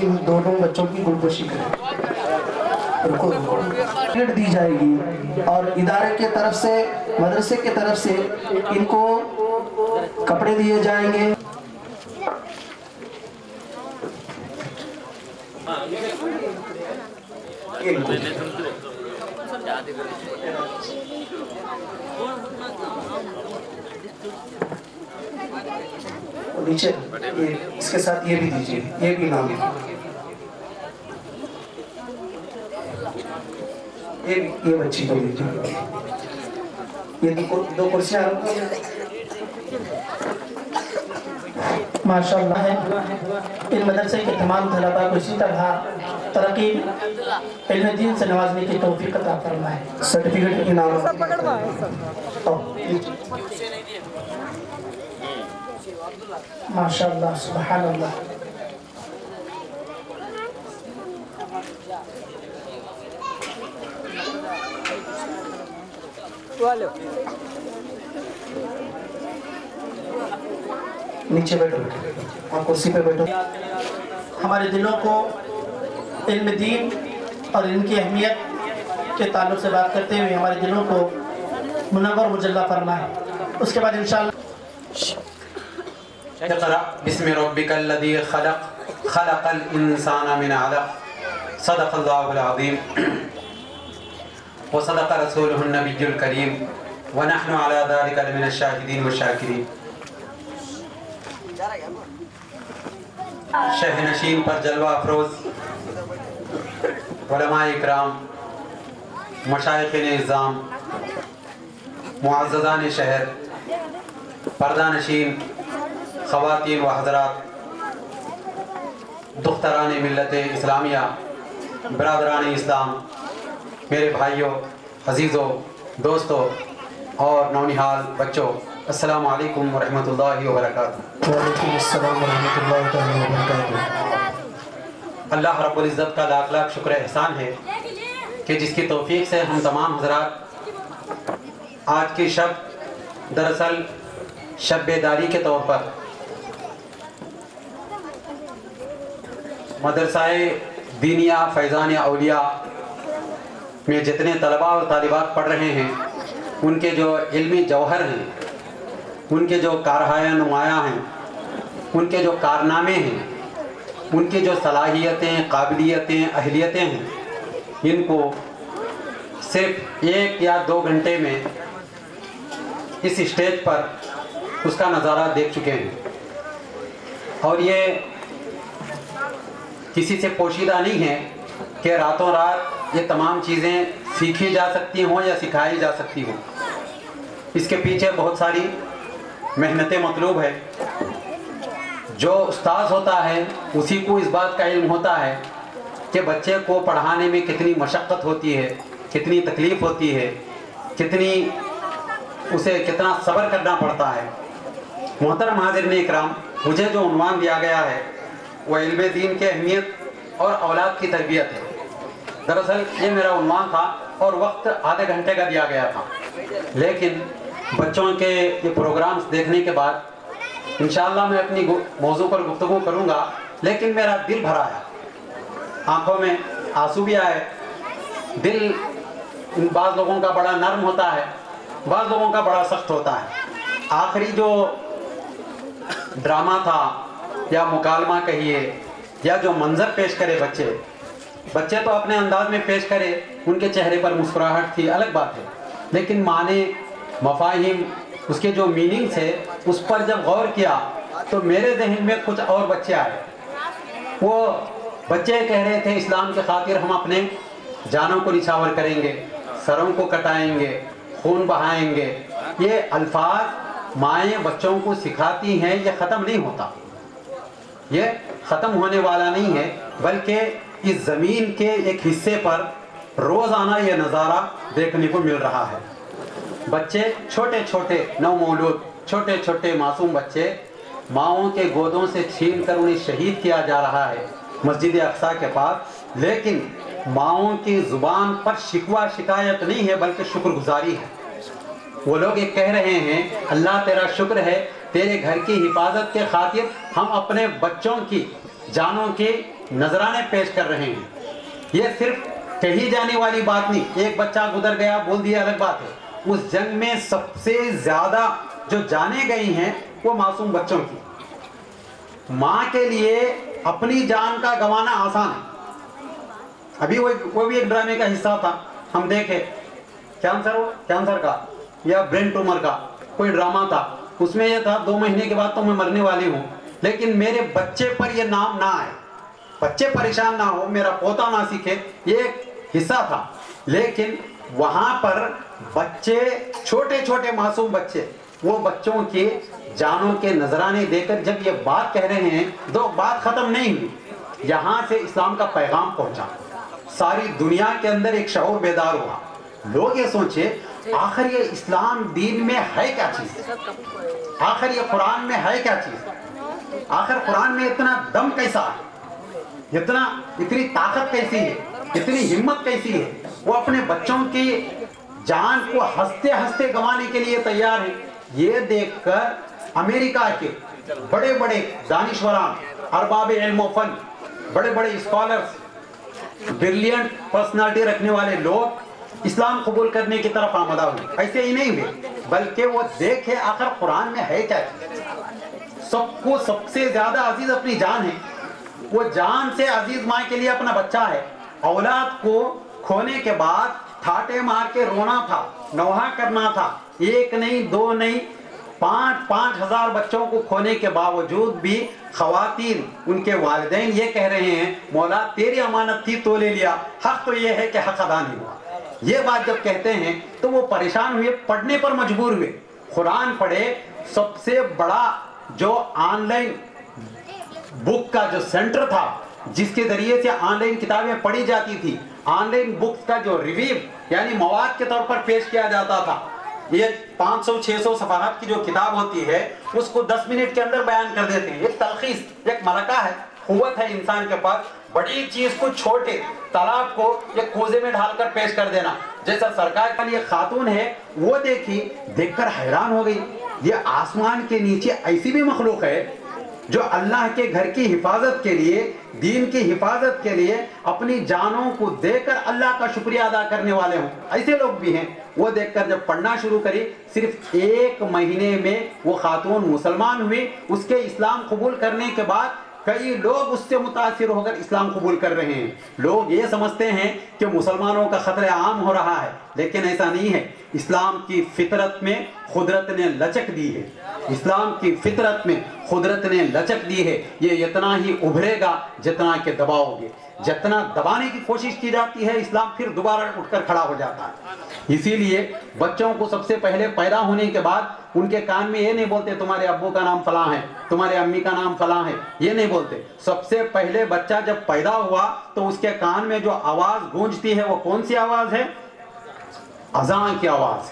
इन दोनों बच्चों की गुलपोशी करें। टिकट दी जाएगी और इदारे के तरफ से, मदरसे के तरफ से इनको कपड़े दिए जाएंगे। नीचे इसके साथ ये भी दीजिए, ये भी नाम है, ये बच्ची को दीजिए। ये दो कुर्सियां माशाअल्लाह है। इन मदरसे के तमाम तलबा को इसी तरह तरक्की इल्म दीन से नवाजने की तौफीक अता फरमाए। सर्टिफिकेट इनाम माशाअल्लाह सुभान अल्लाह। नीचे बैठो और कुर्सी पे बैठो। हमारे दिलों को इल्म दीन और इनकी अहमियत के ताल्लुक से बात करते हुए हमारे दिलों को मुनव्वर मुजल्ला फरमाए। उसके बाद इंशाअल्लाह इक़रा बिस्मि रब्बिकल लज़ी खलक़ खलक़ल इंसाना मिन अलक़ सदक़ल्लाहुल अज़ीम व सदक़ रसूलुहुन नबियुल करीम व नहनु अला ज़ालिका लमिनश शाहिदीन व शाकिरीन। शहनशीन पर जलवा अफरोज उलमाए इकराम, मशाइख़-ए निज़ाम, मुअज़्ज़ज़ान शहर, पर्दा नशीन, ख़वातीन व हज़रात, दुख्तरान मिल्लत इस्लामिया, बरादरान इस्लाम, मेरे भाइयों, अजीज़ों, दोस्तों और नौनिहाल बच्चों, अस्सलामु अलैकुम व रहमतुल्लाहि व बरकातुहू। वालेकुम अस्सलाम व रहमतुल्लाहि व बरकातुहू। अल्लाह रब्बुल इज़्ज़त का लाख लाख शुक्र एहसान है कि जिसकी तौफीक से हम तमाम हज़रात आज की शब दरअसल शब बेदारी के तौर पर मदरसाए दीनिया फैज़ान औलिया में जितने तलबा और तालिबात पढ़ रहे हैं, उनके जो इल्मी जौहर हैं, उनके जो कारहाया नुमायाँ हैं, उनके जो कारनामे हैं, उनकी जो सलाहियतें, काबिलियतें, अहलियतें हैं, इनको सिर्फ 1 या 2 घंटे में इस स्टेज पर उसका नज़ारा देख चुके हैं। और ये किसी से पोशीदा नहीं है कि रातों रात ये तमाम चीज़ें सीखी जा सकती हों या सिखाई जा सकती हों। इसके पीछे बहुत सारी मेहनतें मतलूब है। जो उस्ताद होता है उसी को इस बात का इल्म होता है कि बच्चे को पढ़ाने में कितनी मशक्क़त होती है, कितनी तकलीफ़ होती है, उसे कितना सब्र करना पड़ता है। मोहतरम हाज़िरीन इकराम, मुझे जो उन्वान दिया गया है वह इल्म दीन की अहमियत और औलाद की तरबियत है। दरअसल ये मेरा उन्वान था और वक्त आधे घंटे का दिया गया था, लेकिन बच्चों के ये प्रोग्राम्स देखने के बाद इंशाअल्लाह मैं अपनी मौजू पर गुफ्तगू करूँगा, लेकिन मेरा दिल भरा है, आँखों में आंसू भी आए। दिल बाज़ लोगों का बड़ा नरम होता है, बाज़ लोगों का बड़ा सख्त होता है। आखिरी जो ड्रामा था या मुकालमा कहिए या जो मंजर पेश करे बच्चे तो अपने अंदाज में पेश करे, उनके चेहरे पर मुस्कुराहट थी, अलग बात है, लेकिन माने मफाहिम उसके जो मीनिंग्स है उस पर जब गौर किया तो मेरे जहन में कुछ और बच्चे आए। वो बच्चे कह रहे थे इस्लाम के खातिर हम अपने जानों को निछावर करेंगे, सरों को कटाएंगे, खून बहाएंगे। ये अल्फाज माएँ बच्चों को सिखाती हैं, ये ख़त्म नहीं होता, ये ख़त्म होने वाला नहीं है, बल्कि इस ज़मीन के एक हिस्से पर रोज़ाना ये नज़ारा देखने को मिल रहा है। बच्चे छोटे छोटे नवमौलूद, छोटे छोटे मासूम बच्चे माओं के गोदों से छीन कर उन्हें शहीद किया जा रहा है मस्जिद अक्सा के पास, लेकिन माओं की ज़ुबान पर शिकवा शिकायत नहीं है बल्कि शुक्रगुजारी है। वो लोग ये कह रहे हैं अल्लाह तेरा शुक्र है, तेरे घर की हिफाजत के खातिर हम अपने बच्चों की जानों की नजराने पेश कर रहे हैं। ये सिर्फ कही जाने वाली बात नहीं, एक बच्चा गुजर गया बोल दिया अलग बात है। उस जंग में सबसे ज्यादा जो जाने गई हैं वो मासूम बच्चों की। माँ के लिए अपनी जान का गंवाना आसान है। अभी वो भी एक ड्रामे का हिस्सा था, हम देखे, कैंसर का या ब्रेन ट्यूमर का कोई ड्रामा था। उसमें यह था 2 महीने के बाद तो मैं मरने वाली हूँ, लेकिन मेरे बच्चे पर यह नाम ना आए, बच्चे परेशान ना हो, मेरा पोता ना सीखे, ये एक हिस्सा था। लेकिन वहां पर बच्चे, छोटे छोटे मासूम बच्चे, वो बच्चों के जानों के नजराने देकर जब ये बात कह रहे हैं तो बात खत्म नहीं हुई, यहाँ से इस्लाम का पैगाम पहुंचा, सारी दुनिया के अंदर एक शऊर बेदार हुआ। लोग ये सोचे आखिर ये इस्लाम दीन में है क्या चीज, आखिर ये कुरान में है क्या चीज, आखिर कुरान में इतना दम कैसा है, इतनी ताकत कैसी है, इतनी हिम्मत कैसी है। वो अपने बच्चों की जान को हंसते हंसते गंवाने के लिए तैयार है। ये देखकर अमेरिका के बड़े बड़े दानिशवरान, अरबाब इल्म व फन, बड़े बड़े स्कॉलर्स, ब्रिलियंट पर्सनालिटी रखने वाले लोग इस्लाम कबूल करने की तरफ आमदा हुए। ऐसे ही नहीं हुए, बल्कि वो देखे आखिर कुरान में है क्या। सबको सबसे ज्यादा अजीज अपनी जान है, वो जान से अजीज माँ के लिए अपना बच्चा है। औलाद को खोने के बाद ठाटे मार के रोना था, नौहा करना था, 1 नहीं 2 नहीं 5-5 हजार बच्चों को खोने के बावजूद भी खवातीन, उनके वालिदैन ये कह रहे हैं मौला तेरी अमानत थी तो ले लिया, हक तो ये है कि हक अदा नहीं हुआ। ये बात जब कहते हैं तो वो परेशान हुए, पढ़ने पर मजबूर हुए, कुरान पढ़े। सबसे बड़ा जो ऑनलाइन बुक का जो सेंटर था, जिसके जरिए से ऑनलाइन किताबें पढ़ी जाती थी, ऑनलाइन बुक्स का जो रिव्यू यानी मवाद के तौर पर पेश किया जाता था, ये 500-600 सफाहत की जो किताब होती है उसको 10 मिनट के अंदर बयान कर देते हैं। ये तलखीस, एक मलका है, कुव्वत है इंसान के पास, बड़ी चीज को छोटे तालाब को एक कोजे में ढालकर पेश कर देना। जैसा सरकार का ये खातून है, वो देखकर हैरान हो गई, ये आसमान के नीचे ऐसी भी मखलूक है जो अल्लाह के घर की हिफाजत के लिए, दीन की हिफाजत के लिए अपनी जानों को देकर अल्लाह का शुक्रिया अदा करने वाले हों। ऐसे लोग भी हैं। वो देखकर जब पढ़ना शुरू करी, सिर्फ 1 महीने में वो खातून मुसलमान हुई। उसके इस्लाम कबूल करने के बाद कई लोग उससे मुतासिर होकर इस्लाम कबूल कर रहे हैं। लोग ये समझते हैं कि मुसलमानों का खतरा आम हो रहा है, लेकिन ऐसा नहीं है। इस्लाम की फितरत में खुदरत ने लचक दी है, इस्लाम की फितरत में खुदरत ने लचक दी है। ये इतना ही उभरेगा जितना कि दबाओगे, जितना दबाने की कोशिश की जाती है इस्लाम फिर दोबारा उठकर खड़ा हो जाता है। इसीलिए बच्चों को सबसे पहले पैदा होने के बाद उनके कान में ये नहीं बोलते तुम्हारे अब्बू का नाम फलां है, तुम्हारे अम्मी का नाम फलां है, ये नहीं बोलते। सबसे पहले बच्चा जब पैदा हुआ तो उसके कान में जो आवाज गूंजती है वो कौन सी आवाज है? अज़ान की आवाज,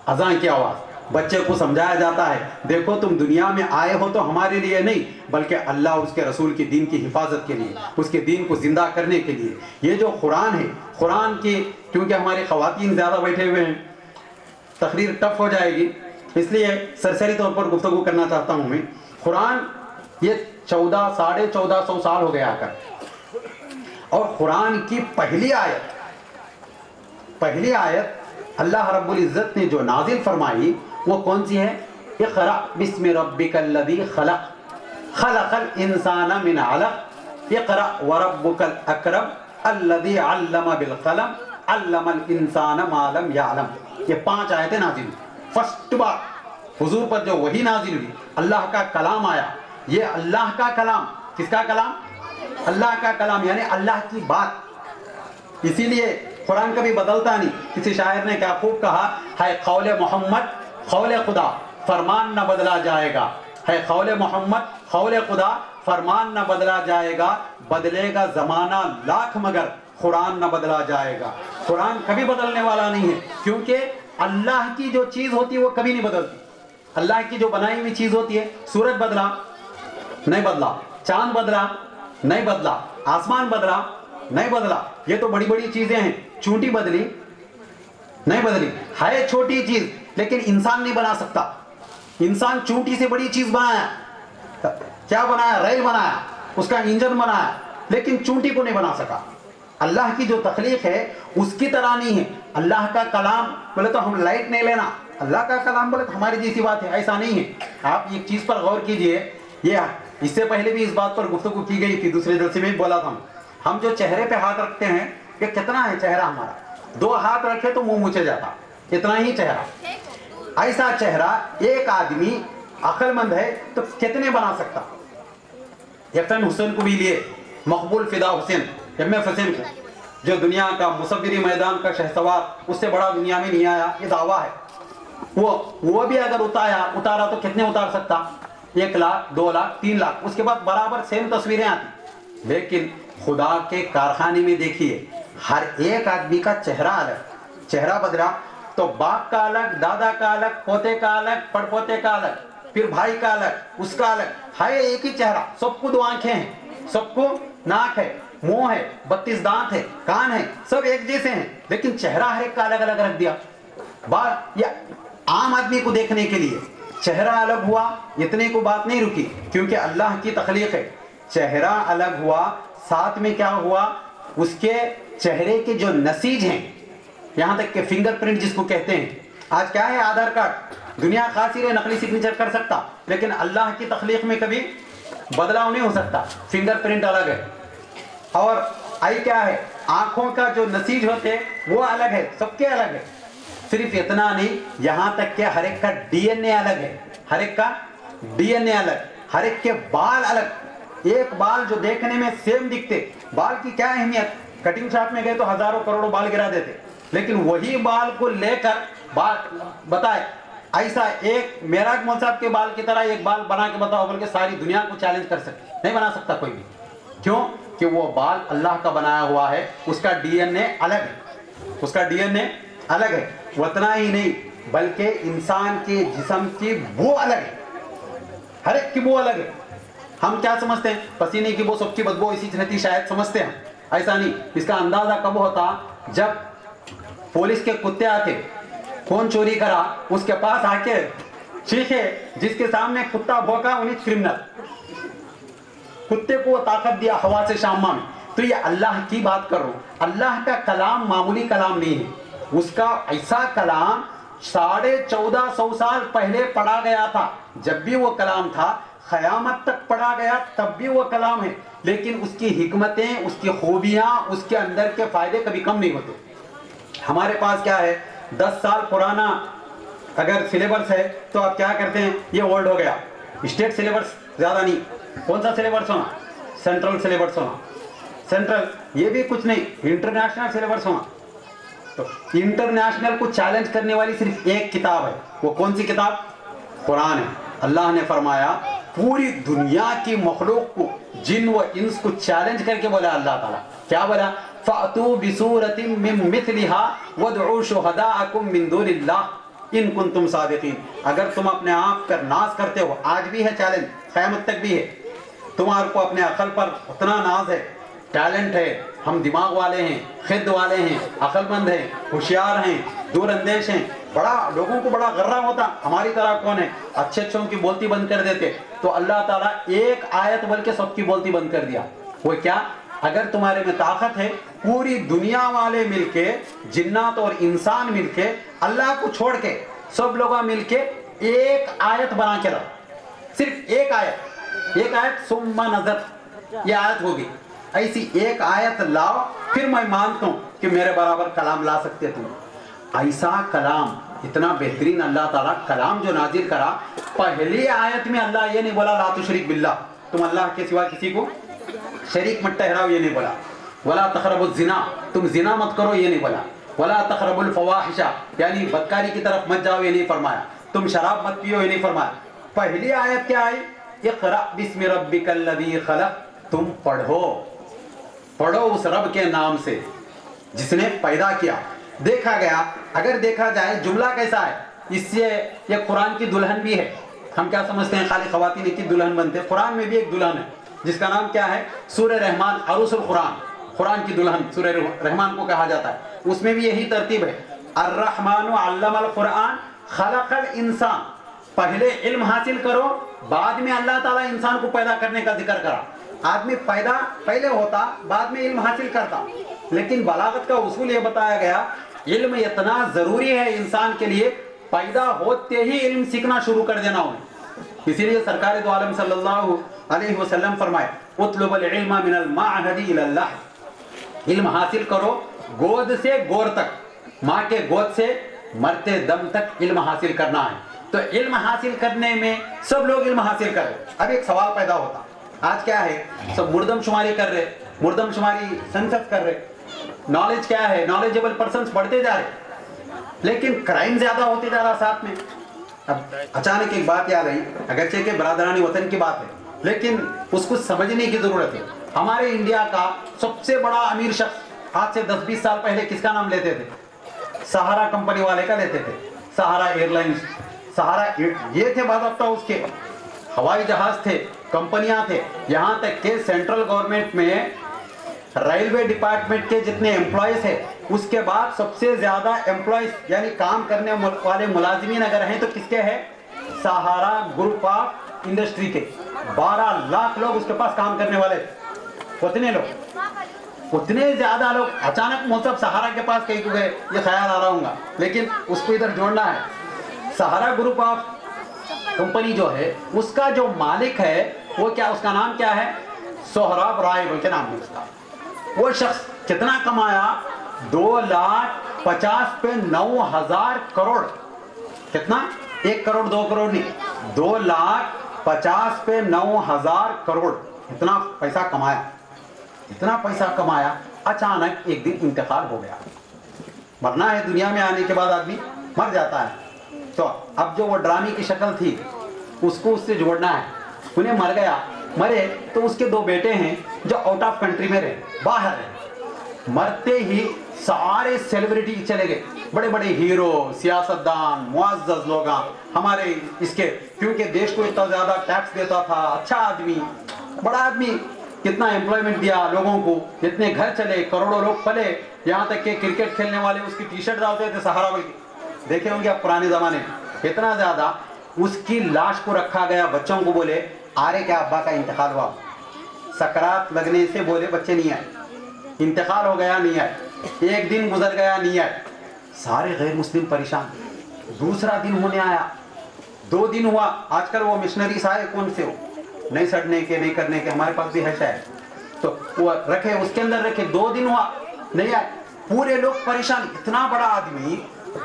अज़ान की आवाज। बच्चे को समझाया जाता है देखो तुम दुनिया में आए हो तो हमारे लिए नहीं, बल्कि अल्लाह और उसके रसूल की दीन की हिफाजत के लिए, उसके दीन को जिंदा करने के लिए। ये जो कुरान है, कुरान की, क्योंकि हमारे खवातीन ज़्यादा बैठे हुए हैं, तकरीर टफ हो जाएगी, इसलिए सरसरी तौर पर गुफ्तगू करना चाहता हूँ मैं। कुरान ये 1400-1450 साल हो गया आकर, और कुरान की पहली आयत अल्लाह रब्बुल इज़्ज़त ने जो नाजिल फरमाई वो कौन सी है? इक़रा बिस्मि रब्बिकल्लज़ी खलक़, खलक़ल इंसाना मिन अलक़, इक़रा व रब्बुकल अकरम अल्लज़ी अल्लम बिल क़लम अल्लमल इंसाना मा लम यअलम। ये 5 आयतें नाजिल हुई। फर्स्ट बार हुजूर पर जो वही नाजिल हुई, अल्लाह का कलाम आया। ये अल्लाह का कलाम, किसका कलाम? अल्लाह का कलाम, यानी अल्लाह की बात। इसीलिए कुरान कभी बदलता नहीं। किसी शायर ने क्या खूब कहा है, कौले मोहम्मद कौले खुदा फरमान न बदला जाएगा, है कौले मोहम्मद कौले खुदा फरमान न बदला जाएगा, बदलेगा जमाना लाख मगर कुरान न बदला जाएगा। कुरान कभी बदलने वाला नहीं है, क्योंकि अल्लाह की जो चीज होती है वो कभी नहीं बदलती। अल्लाह की जो बनाई हुई चीज होती है, सूरज बदला नहीं बदला, चांद बदला नहीं बदला, आसमान बदला नहीं बदला, ये तो बड़ी बड़ी चीजें हैं। चूंटी बदली नहीं बदली, है छोटी चीज, लेकिन इंसान नहीं बना सकता। इंसान चूंटी से बड़ी चीज बनाया, क्या बनाया? रेल बनाया, उसका इंजन बनाया, لیکن چونٹی کو نہیں بنا سکا. اللہ کی جو تخلیق ہے اس کی طرح نہیں ہے. اللہ کا کلام بولے تو ہم لائٹ نہیں لینا, اللہ کا کلام بولے تو ہماری جیسی بات ہے, ایسا نہیں ہے. آپ ایک چیز پر غور کیجئے, یہ اس سے پہلے بھی اس بات پر گفتگو کی گئی تھی, دوسرے جلسے میں بھی بولا تھا. ہم جو چہرے پہ ہاتھ رکھتے ہیں, یہ کتنا ہے چہرہ ہمارا؟ 2 ہاتھ رکھے تو منہ مچے جاتا, اتنا ہی چہرہ. ایسا چہرہ ایک آدمی عقل مند ہے تو کتنے بنا سکتا؟ ایم حسین کو بھی لیے, مقبول فدا حسین, ایم ایف حسین کو, جو دنیا کا مصوری میدان کا شہسوار, اس سے بڑا دنیا میں نہیں آیا, یہ دعویٰ ہے. وہ بھی اگر اتارا تو کتنے اتار سکتا؟ 1 لاکھ, 2 لاکھ, 3 لاکھ. اس کے بعد برابر سیم تصویریں آتی. لیکن خدا کے کارخانے میں دیکھیے, ہر ایک آدمی کا چہرہ الگ. چہرہ بدلا تو باپ کا الگ, دادا کا الگ, پوتے کا الگ, پڑپوتے کا الگ, پھر بھائی کا الگ, اس کا الگ. ہے ایک ہی چہرہ, سب کو 2 آنکھیں ہیں, سب کو ناک ہے, منہ ہے, 32 دانت ہے, کان ہے, سب ایک جیسے ہیں, لیکن چہرہ ہر ایک کا الگ الگ رکھ دیا. عام آدمی کو دیکھنے کے لیے چہرہ الگ ہوا, اتنے کو بات نہیں رکی, کیونکہ اللہ کی تخلیق ہے. چہرہ الگ ہوا, ساتھ میں کیا ہوا, اس کے چہرے کے جو نسیج ہیں, یہاں تک کہ فنگر پرنٹ جس کو کہتے ہیں. آج کیا ہے, آدھار کارڈ, دنیا خاصی ہے نقلی سگنیچر کر سکتا, لیکن اللہ کی تخلیق میں کبھی بدلاؤ نہیں ہو سکتا. فنگر پرنٹ الگ ہے. اور آئی کیا ہے, آنکھوں کا جو نسیج ہوتے وہ الگ ہے, سب کے الگ ہے. صرف اتنا نہیں, یہاں تک کہ ہر ایک کا ڈی این اے الگ ہے, ہر ایک کا ڈی این اے الگ, ہر ایک کے بال الگ. ایک بال جو دیکھنے میں سیم دکھتے, بال کی کیا اہمیت, کٹنگ شاپ میں گئے تو ہزاروں کروڑوں بال گرا دیتے, لیکن وہی بال کو لے کر بتائے ایسا ایک معراج مول صاحب کے بال کی طرح ایک بال بنا کے بتاؤ, بلکہ ساری دنیا کو چیلنج کر سکتے, نہیں بنا سکتا کوئی بھی. کیوں کہ وہ بال اللہ کا بنایا ہوا ہے, اس کا ڈی این اے الگ ہے, اس کا ڈی این اے الگ ہے. اتنا ہی نہیں, بلکہ انسان کے جسم کی بو الگ ہے, ہر ایک کی بو الگ ہے. ہم کیا سمجھتے ہیں, پسینے کی بو سب کی بدبو اسی رہتی شاید سمجھتے ہیں, ایسا نہیں. اس کا اندازہ کب ہوتا, جب پولیس کے کتے آتے, کون چوری کرا, اس کے پاس آ کے چیخے, جس کے سامنے کتا بھوکا انہیں کرمنل, کتے کو وہ طاقت دیا ہوا سے شامہ میں. تو یہ اللہ کی بات کر رہا ہوں. اللہ کا کلام معمولی کلام نہیں ہے, اس کا ایسا کلام 1450 سال پہلے پڑھا گیا تھا. جب بھی وہ کلام تھا, قیامت تک پڑھا گیا, تب بھی وہ کلام ہے. لیکن اس کی حکمتیں, اس کی خوبیاں, اس کے اندر کے فائدے کبھی کم نہیں ہوتے. ہمارے پاس کیا ہے, 10 سال پرانا اگر سلیبس ہے تو آپ کیا کرتے ہیں, یہ اولڈ ہو گیا. اسٹیٹ سلیبس زیادہ نہیں, کون سا سلیبس ہونا, سینٹرل سلیبس ہونا. سینٹرل یہ بھی کچھ نہیں, انٹرنیشنل سلیبس ہونا. تو انٹرنیشنل کو چیلنج کرنے والی صرف ایک کتاب ہے, وہ کون سی کتاب, قرآن ہے. اللہ نے فرمایا پوری دنیا کی مخلوق کو, جن و انس کو چیلنج کر کے بولا اللہ تعالیٰ, کیا بولا, فَأْتُوا بِسُورَةٍ مِّن مِثْلِهَا وَادْعُوا شُهَدَاءَكُم مِّن دُونِ اللَّهِ إِن كُنتُمْ صَادِقِينَ. اگر تم اپنے آپ پر ناز کرتے ہو, آج بھی ہے چیلنج, قیامت تک بھی ہے, تمہارے کو اپنے عقل پر اتنا ناز ہے, ٹیلنٹ ہے, ہم دماغ والے ہیں, خد والے ہیں, عقل مند ہیں, ہوشیار ہیں, دور اندیش ہیں, بڑا لوگوں کو بڑا غرہ ہوتا, ہماری طرح کون ہے, اچھے اچھوں کی بولتی بند کر دیتے. تو اللہ تعالیٰ ایک آیت بلکہ سب کی بولتی بند کر دیا. وہ کیا, اگر تمہارے میں طاقت ہے, پوری دنیا والے مل کے, جنات اور انسان مل کے, اللہ کو چھوڑ کے سب لوگ مل کے ایک آیت بنا کے لاؤ, صرف ایک آیت ثم نظر, یہ آیت ہوگی. ایسی ایک آیت لاؤ, پھر میں مانتا ہوں کہ میرے برابر کلام لا سکتے تم. ایسا کلام, اتنا بہترین اللہ تعالیٰ کلام جو نازل کرا, پہلی آیت میں اللہ یہ نہیں بولا لا تشرک باللہ, تم اللہ کے سوا کسی کو شریک مت ٹھہراؤ, یہ نہیں بولا. ولا تقربوا الزنا, تم زنا مت کرو, یہ نہیں بولا. ولا تقربوا الفواحش, یعنی بدکاری کی طرف مت جاؤ, یہ نہیں فرمایا. تم شراب مت پیو, یہ نہیں فرمایا. پہلی آیت کیا آئی, اقرأ بسم ربک الذی خلق, تم پڑھو اس رب کے نام سے جس نے پیدا کیا. دیکھا گیا, اگر دیکھا جائے جملہ کیسا ہے, اس سے یہ قرآن کی دلہن بھی ہے. ہم کیا سمجھتے ہیں, خالی خواتین کی دلہن بنتے, قرآن میں بھی ایک دلہن ہے جس کا نام کیا ہے, سورہ رحمان, عروس القرآن, قرآن کی دلہن سورہ رحمان کو کہا جاتا ہے. اس میں بھی یہی ترتیب ہے, الرحمن علم القرآن خلق الانسان, پہلے علم حاصل کرو, بعد میں اللہ تعالیٰ انسان کو پیدا کرنے کا ذکر کرا. آدمی پیدا پہلے ہوتا بعد میں علم حاصل کرتا، لیکن بلاغت کا اصول یہ بتایا گیا علم اتنا ضروری ہے انسان کے لیے پیدا ہوتے ہی علم سیکھنا شروع کر دینا ہو. اسی لیے سرکار دو عالم صلی اللہ علیہ وسلم فرمائے اطلب العلم من المعہد الی اللہ، علم حاصل کرو گود سے گور تک، ماں کے گود سے مرتے دم تک علم حاصل کرنا ہے. تو علم حاصل کرنے میں سب لوگ علم حاصل کر رہے. اب ایک سوال پیدا ہوتا، آج کیا ہے سب مردم شماری کر رہے، مردم شماری سنسس کر رہے، نالج کیا ہے نالجبل پرسنز بڑھتے جا رہے، لیکن کرائم زیادہ ہوتے جا رہا ساتھ میں. اب اچانک ایک بات یاد آئی، اگرچہ کہ برادرانی وطن کی بات ہے لیکن اس کو سمجھنے کی ضرورت ہے. ہمارے انڈیا کا سب سے بڑا امیر شخص آج سے 10-20 سال پہلے کس کا نام لیتے تھے؟ سہارا کمپنی والے کا لیتے تھے. سہارا ایئر لائنز، سہارا یہ تھے باضابطہ، اس کے ہوائی جہاز تھے، کمپنیاں تھے، یہاں تک کہ سینٹرل گورنمنٹ میں ریلوے ڈپارٹمنٹ کے جتنے امپلائیز ہیں اس کے بعد سب سے زیادہ امپلائیز یعنی کام کرنے والے ملازمین اگر ہیں تو کس کے ہیں؟ سہارا گروپ آف انڈسٹری کے. 12 لاکھ لوگ اس کے پاس کام کرنے والے. اتنے لوگ، اتنے زیادہ لوگ. اچانک موسم سہارا کے پاس کہیں گئے یہ خیال آ رہا ہوں گا، لیکن اس کو ادھر جوڑنا ہے. سہارا گروپ آف کمپنی جو ہے اس کا جو مالک ہے وہ کیا، اس کا نام کیا ہے؟ سہراب رائے بول کے نام ہے اس کا. وہ شخص کتنا کمایا؟ 2,50,000 پہ 9,000 کروڑ. کتنا؟ 1 کروڑ 2 کروڑ نہیں، 2,50,000 پہ 9,000 کروڑ. اتنا پیسہ کمایا، اتنا پیسہ کمایا. اچانک ایک دن انتقال ہو گیا. مرنا ہے، دنیا میں آنے کے بعد آدمی مر جاتا ہے. تو اب جو وہ ڈرامے کی شکل تھی اس کو اس سے جوڑنا ہے. انہیں مر گیا، مرے تو اس کے 2 بیٹے ہیں جو آؤٹ آف کنٹری میں رہے، باہر رہے. مرتے ہی سارے سیلیبریٹی چلے گئے، بڑے بڑے ہیرو، سیاستدان، معزز لوگ ہمارے اس کے، کیونکہ دیش کو اتنا زیادہ ٹیکس دیتا تھا. اچھا آدمی، بڑا آدمی، کتنا امپلائمنٹ دیا لوگوں کو، اتنے گھر چلے، کروڑوں لوگ پلے. یہاں تک کہ کرکٹ کھیلنے والے اس کی ٹی شرٹ ڈالتے تھے سہارا بول کے. دیکھے ہوں گے آپ پرانے زمانے میں. اتنا زیادہ اس کی لاش کو رکھا گیا. بچوں کو بولے آرے کیا ابا کا انتقال ہوا، سکرات لگنے سے بولے بچے نہیں آئے. انتقال ہو گیا، نہیں آئے. 1 دن گزر گیا، نہیں آئے. سارے غیر مسلم پریشان. دوسرا دن ہونے آیا، 2 دن ہوا. آج کل وہ مشنریز آئے کون سے ہو، نہیں سڑنے کے نہیں کرنے کے، ہمارے پاس بھی ہے شاید، تو وہ رکھے اس کے اندر رکھے. 2 دن ہوا، نہیں آئے. پورے لوگ پریشان. اتنا بڑا آدمی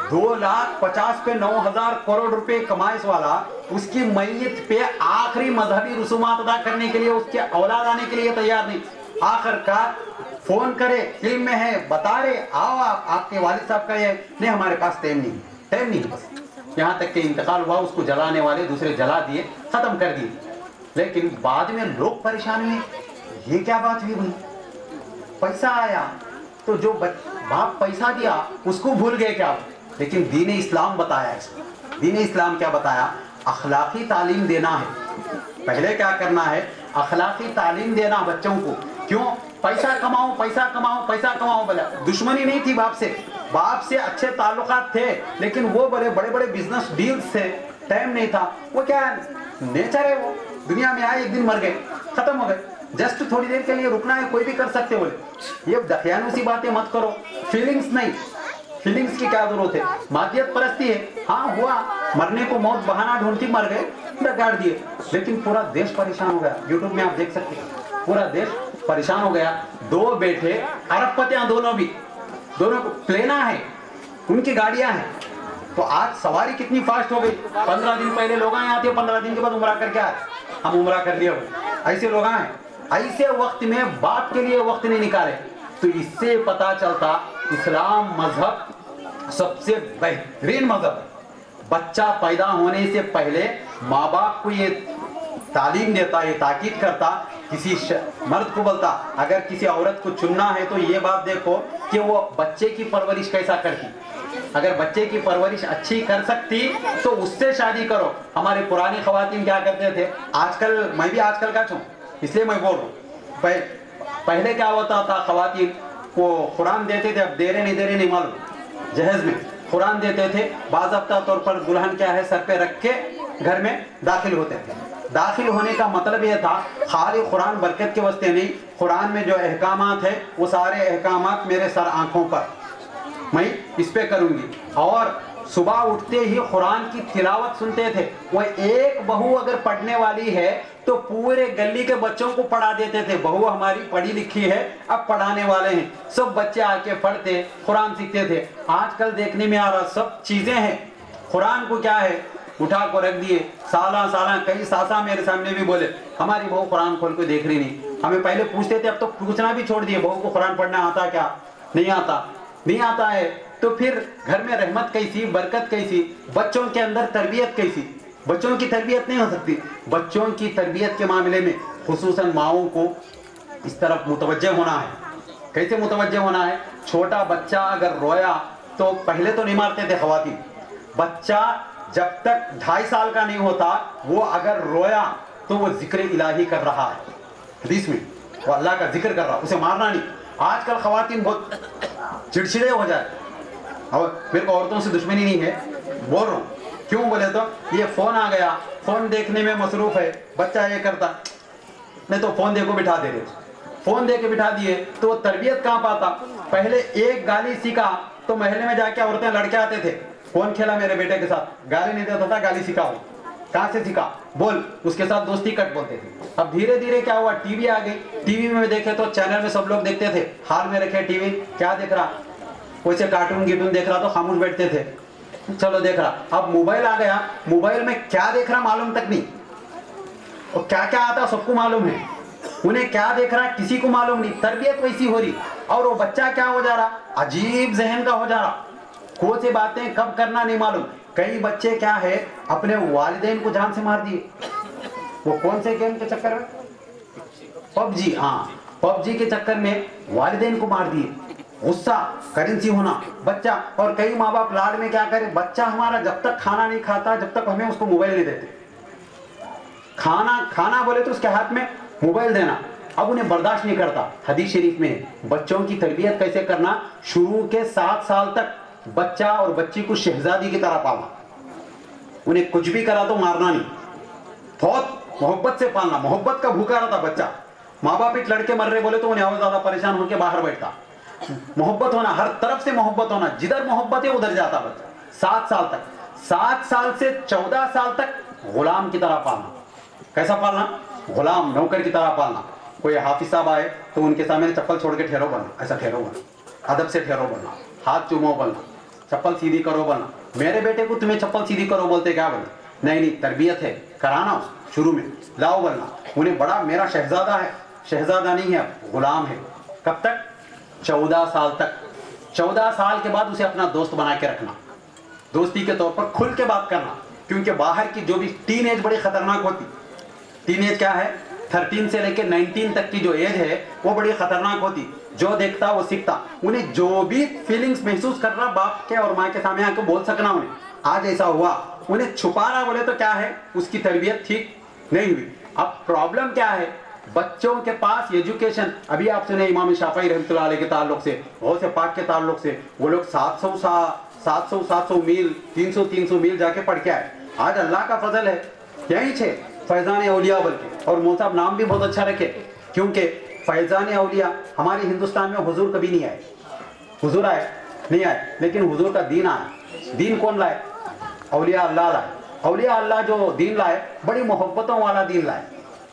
2,50,000 پہ 9,000 کروڑ روپے کمائش والا، اس کی میت پہ آخری مذہبی رسومات ادا کرنے کے لیے اس کے اولاد آنے کے لیے تیار نہیں. آخر کار فون کرے، علم میں ہے، بتا رہے آؤ آپ کے والد صاحب کا یہ نہیں، ہمارے پاس ٹائم نہیں بس. یہاں تک کہ انتقال ہوا، اس کو جلانے والے دوسرے جلا دیے، ختم کر دیے. لیکن بعد میں لوگ پریشان ہوئے، یہ کیا بات ہوئی بھائی؟ پیسہ آیا تو جو باپ پیسہ دیا اس کو بھول گئے کیا؟ لیکن دین اسلام بتایا اس کو. دین اسلام کیا بتایا؟ اخلاقی تعلیم دینا ہے. پہلے کیا کرنا ہے؟ اخلاقی تعلیم دینا بچوں کو. کیوں؟ پیسہ کماؤ پیسہ کماؤ پیسہ کماؤ. بلا دشمنی نہیں تھی باپ سے اچھے تعلقات تھے، لیکن وہ بڑے بڑے بزنس ڈیلز تھے، ٹائم نہیں تھا. وہ کیا نیچر ہے، وہ دنیا میں آئے، ایک دن مر گئے، ختم ہو گئے. جسٹ تھوڑی دیر کے لیے رکنا ہے، کوئی بھی کر سکتے بولے. یہ دخیانوسی باتیں مت کرو. فیلنگز نہیں، فیلنگز کی کیا ضرورت ہے؟ مادیت پرستی ہے. ہاں ہوا، مرنے کو موت بہانہ ڈھونڈتی مر گئے، بگاڑ دیے. لیکن پورا دیش پریشان ہو گیا. یوٹیوب میں آپ دیکھ سکتے ہیں، پورا دیش پریشان ہو گیا. 2 بیٹے ارب پتیاں، دونوں کو پلینا ہے، ان کی گاڑیاں ہیں. تو آج سواری کتنی فاسٹ ہو گئی. 15 دن پہلے لوگ آئے آتے ہیں، 15 دن کے بعد عمرہ کر کے آئے، ہم عمرہ کر لیا. ایسے لوگ آئے، ایسے وقت میں باپ کے لیے وقت نہیں نکالے. تو اس سے پتا چلتا اسلام مذہب سب سے بہترین مذہب ہے. بچہ پیدا ہونے سے پہلے ماں باپ کو یہ تعلیم دیتا، یہ تاکید کرتا. کسی مرد کو بولتا اگر کسی عورت کو چننا ہے تو یہ بات دیکھو کہ وہ بچے کی پرورش کیسا کرتی. اگر بچے کی پرورش اچھی کر سکتی تو اس سے شادی کرو. ہمارے پرانی خواتین کیا کرتے تھے، آج کل میں بھی آج کل کا چھوں اس لیے میں بول رہا ہوں. پہلے کیا ہوتا تھا، خواتین کو قرآن دیتے تھے، اب دے رہے نہیں معلوم. جہیز میں قرآن دیتے تھے، باضابطہ طور پر دلہن کیا ہے سر پہ رکھ کے گھر میں داخل ہوتے تھے. داخل ہونے کا مطلب یہ تھا خالی قرآن برکت کے واسطے نہیں, قرآن میں جو احکامات ہیں وہ سارے احکامات میرے سر آنکھوں پر, میں اس پہ کروں گی. اور صبح اٹھتے ہی قرآن کی تلاوت سنتے تھے. وہ ایک بہو اگر پڑھنے والی ہے تو پورے گلی کے بچوں کو پڑھا دیتے تھے. بہو ہماری پڑھی لکھی ہے, اب پڑھانے والے ہیں. سب بچے آ کے پڑھتے, قرآن سیکھتے تھے. آج کل دیکھنے میں آ رہا سب چیزیں ہیں, قرآن کو کیا ہے اٹھا کو رکھ دیے. سالہ کئی ساسا میرے سامنے بھی بولے ہماری بہو قرآن کھول کے دیکھ رہی نہیں. ہمیں پہلے پوچھتے تھے, اب تو پوچھنا بھی چھوڑ دیے. بہو کو قرآن پڑھنا آتا کیا؟ نہیں آتا ہے. تو پھر گھر میں رحمت کیسی, برکت کیسی, بچوں کے اندر تربیت کیسی؟ بچوں کی تربیت نہیں ہو سکتی. بچوں کی تربیت کے معاملے میں خصوصاً ماؤں کو اس طرف متوجہ ہونا ہے. کیسے متوجہ ہونا ہے؟ چھوٹا بچہ اگر رویا تو پہلے تو نہیں مارتے تھے خواتین. بچہ جب تک 2.5 سال کا نہیں ہوتا وہ اگر رویا تو وہ ذکر الہی کر رہا ہے. حدیث میں وہ اللہ کا ذکر کر رہا, اسے مارنا نہیں. آج کل خواتین بہت چڑچڑے ہو جائے, اور میرے کو عورتوں سے دشمنی نہیں ہے, بول رہا ہوں. کیوں بولے تو یہ فون آ گیا, فون دیکھنے میں مصروف ہے. بچہ یہ کرتا نہیں تو فون دے کو بٹھا دے رہے, فون دے کے بٹھا دیے تو وہ تربیت کہاں پاتا. پہلے ایک گالی سیکھا تو محلے میں جا کے عورتیں لڑکے آتے تھے, کون کھیلا میرے بیٹے کے ساتھ, گالی نہیں دیتا تھا, گالی سیکھا ہو, کہاں سے سیکھا بول, اس کے ساتھ دوستی کٹ بولتے تھے. اب دھیرے دھیرے کیا ہوا, ٹی وی آ گئی. ٹی وی میں دیکھے تو چینل میں سب لوگ دیکھتے تھے, ہال میں رکھے ٹی وی, کیا دیکھ رہا, کوئی سے کارٹون گیٹون دیکھ رہا تو خاموش بیٹھتے تھے, چلو دیکھ رہا. اب موبائل آ گیا, موبائل میں کیا دیکھ رہا معلوم تک نہیں, اور کیا کیا آتا سب کو معلوم ہے, انہیں کیا دیکھ رہا کسی کو معلوم نہیں. تربیت ویسی ہو رہی, اور وہ بچہ کیا ہو جا رہا, عجیب ذہن کا ہو جا رہا, کون سی باتیں کب کرنا نہیں معلوم. کئی بچے کیا ہے اپنے والدین کو جان سے مار دیے. وہ کون سے گیم کے چکر میں, پب جی, ہاں پب جی کے چکر میں والدین کو مار دیے. غصہ کرنسی ہونا بچہ. اور کئی ماں باپ لاڈ میں کیا کرے, بچہ ہمارا جب تک کھانا نہیں کھاتا جب تک ہمیں اس کو موبائل نہیں دیتے. کھانا بولے تو اس کے ہاتھ میں موبائل دینا, اب انہیں برداشت نہیں کرتا. حدیث شریف میں بچوں کی تربیت کیسے کرنا, شروع کے 7 سال تک بچہ اور بچی کو شہزادی کی طرح پالنا. انہیں کچھ بھی کرا تو مارنا نہیں, بہت محبت سے پالنا. محبت کا بھوکا رہتا بچہ. ماں باپ ایک لڑکے مر رہے بولے تو انہیں اور زیادہ پریشان ہو کے باہر بیٹھتا. محبت ہونا, ہر طرف سے محبت ہونا, جدھر محبت ہے ادھر جاتا بچہ. 7 سال تک, 7 سال سے 14 سال تک غلام کی طرح پالنا. کیسا پالنا, غلام نوکر کی طرح پالنا. کوئی حافظ صاحب آئے تو ان کے سامنے چپل چھوڑ کے ٹھہرو بننا, ایسا ٹھہرو بننا, ادب سے ٹھہرو بننا, ہاتھ چومو بننا, چپل سیدھی کرو بننا. میرے بیٹے کو تمہیں چپل سیدھی کرو بولتے کیا بولنا, نہیں تربیت ہے, کرانا اس شروع میں, لاؤ بننا. انہیں بڑا میرا شہزادہ ہے, شہزادہ نہیں ہے, غلام ہے. کب تک, 14 سال تک. 14 سال کے بعد اسے اپنا دوست بنا کے رکھنا, دوستی کے طور پر کھل کے بات کرنا. کیونکہ باہر کی جو بھی ٹین ایج بڑی خطرناک ہوتی. ٹین ایج کیا ہے, 13 سے لے کے 19 تک کی جو ایج ہے وہ بڑی خطرناک ہوتی. جو دیکھتا وہ سیکھتا. انہیں جو بھی فیلنگز محسوس کر رہا باپ کے اور ماں کے سامنے آ کے بول سکنا. انہیں آج ایسا ہوا, انہیں چھپا رہا بولے تو کیا ہے, اس کی تربیت ٹھیک نہیں ہوئی. اب پرابلم کیا ہے, بچوں کے پاس ایجوکیشن. ابھی آپ سنے امام شافعی رحمۃ اللہ علیہ کے تعلق سے, غوث پاک کے تعلق سے, وہ لوگ 700 میل 300 میل جا کے پڑھ کے آئے. آج اللہ کا فضل ہے یہیں چھے فیضان اولیاء بلکہ, اور مول صاحب نام بھی بہت اچھا رکھے, کیونکہ فیضان اولیاء ہمارے ہندوستان میں حضور کبھی نہیں آئے. حضور آئے نہیں آئے, لیکن حضور کا دین آیا. دین کون لائے, اولیاء اللہ لائے. اولیاء اللہ جو دین لائے بڑی محبتوں والا دین لائے.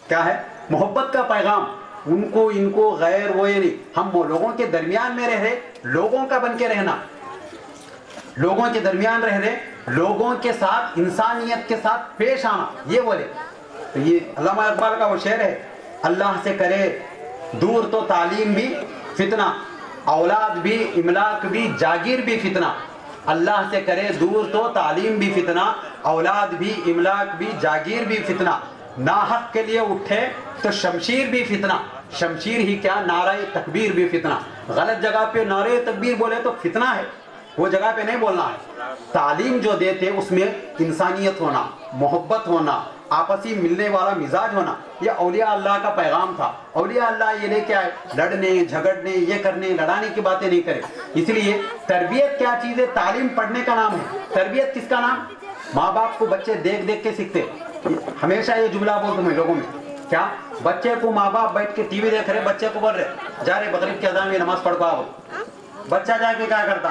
کیا ہے, محبت کا پیغام. ان کو غیر وہ یہ نہیں, ہم وہ لوگوں کے درمیان میں رہ رہے, لوگوں کا بن کے رہنا, لوگوں کے درمیان رہ رہے, لوگوں کے ساتھ انسانیت کے ساتھ پیش آنا, یہ بولے. تو یہ علامہ اقبال کا وہ شعر ہے, اللہ سے کرے دور تو تعلیم بھی فتنہ, اولاد بھی املاک بھی جاگیر بھی فتنہ. اللہ سے کرے دور تو تعلیم بھی فتنہ, اولاد بھی املاک بھی جاگیر بھی فتنہ. ناحق کے لیے اٹھے تو شمشیر بھی فتنہ, شمشیر ہی کیا نعرہ تکبیر بھی فتنہ. غلط جگہ پہ نعرہ تکبیر بولے تو فتنہ ہے, وہ جگہ پہ نہیں بولنا ہے. تعلیم جو دیتے اس میں انسانیت ہونا, محبت ہونا, آپسی ملنے والا مزاج ہونا, یہ اولیاء اللہ کا پیغام تھا. اولیاء اللہ یہ لے کے آئے, لڑنے جھگڑنے یہ کرنے لڑانے کی باتیں نہیں کرے. اس لیے تربیت کیا چیز ہے, تعلیم پڑھنے کا نام ہے. تربیت کس کا نام, माँ बाप को बच्चे देख देख के सीखते। हमेशा ये जुमला बोलते मैं लोगों में, क्या बच्चे को माँ बाप बैठ के टीवी देख रहे, बच्चे को बोल रहे जा रहे बकरीद के अज़ान में नमाज पढ़ को आओ। बच्चा जाके क्या करता,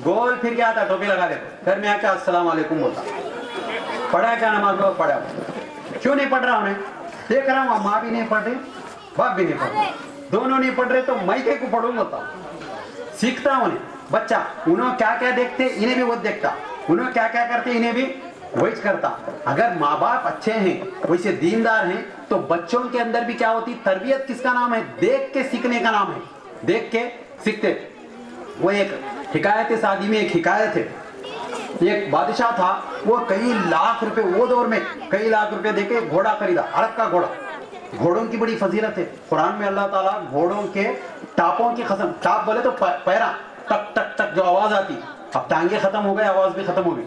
गोल फिर क्या आता, टोपी लगा लेते, घर में आके अस्सलाम वालेकुम बोलता। पढ़ा क्या नमाज में पढ़ा, क्यों नहीं पढ़ रहा उन्हें, देख रहा हूँ माँ भी नहीं पढ़ रही बाप भी नहीं पढ़ रहे, दोनों नहीं पढ़ रहे तो मैं क्या को पढ़ूँ बोलता। सीखता उन्हें बच्चा, उन्होंने क्या क्या देखते इन्हें भी वो देखता, उन्होंने क्या क्या करते इन्हें भी वही करता। अगर माँ बाप अच्छे हैं, वैसे दीनदार हैं, तो बच्चों के अंदर भी क्या होती, तरबियत किसका नाम है, देख के सीखने का नाम है, देख के सीखते। वो एक हिकायत शादी में एक हिकायत है, एक बादशाह था, वो कई लाख रुपए, वो दौर में कई लाख रुपए देके घोड़ा खरीदा, अरब का घोड़ा। घोड़ों की बड़ी फजीलत है, कुरान में अल्लाह ताला घोड़ों के टापों की कसम, टाप बोले तो पैरा, टक टक टक जो आवाज आती, अब टांगे खत्म हो गए, आवाज भी खत्म हो गई,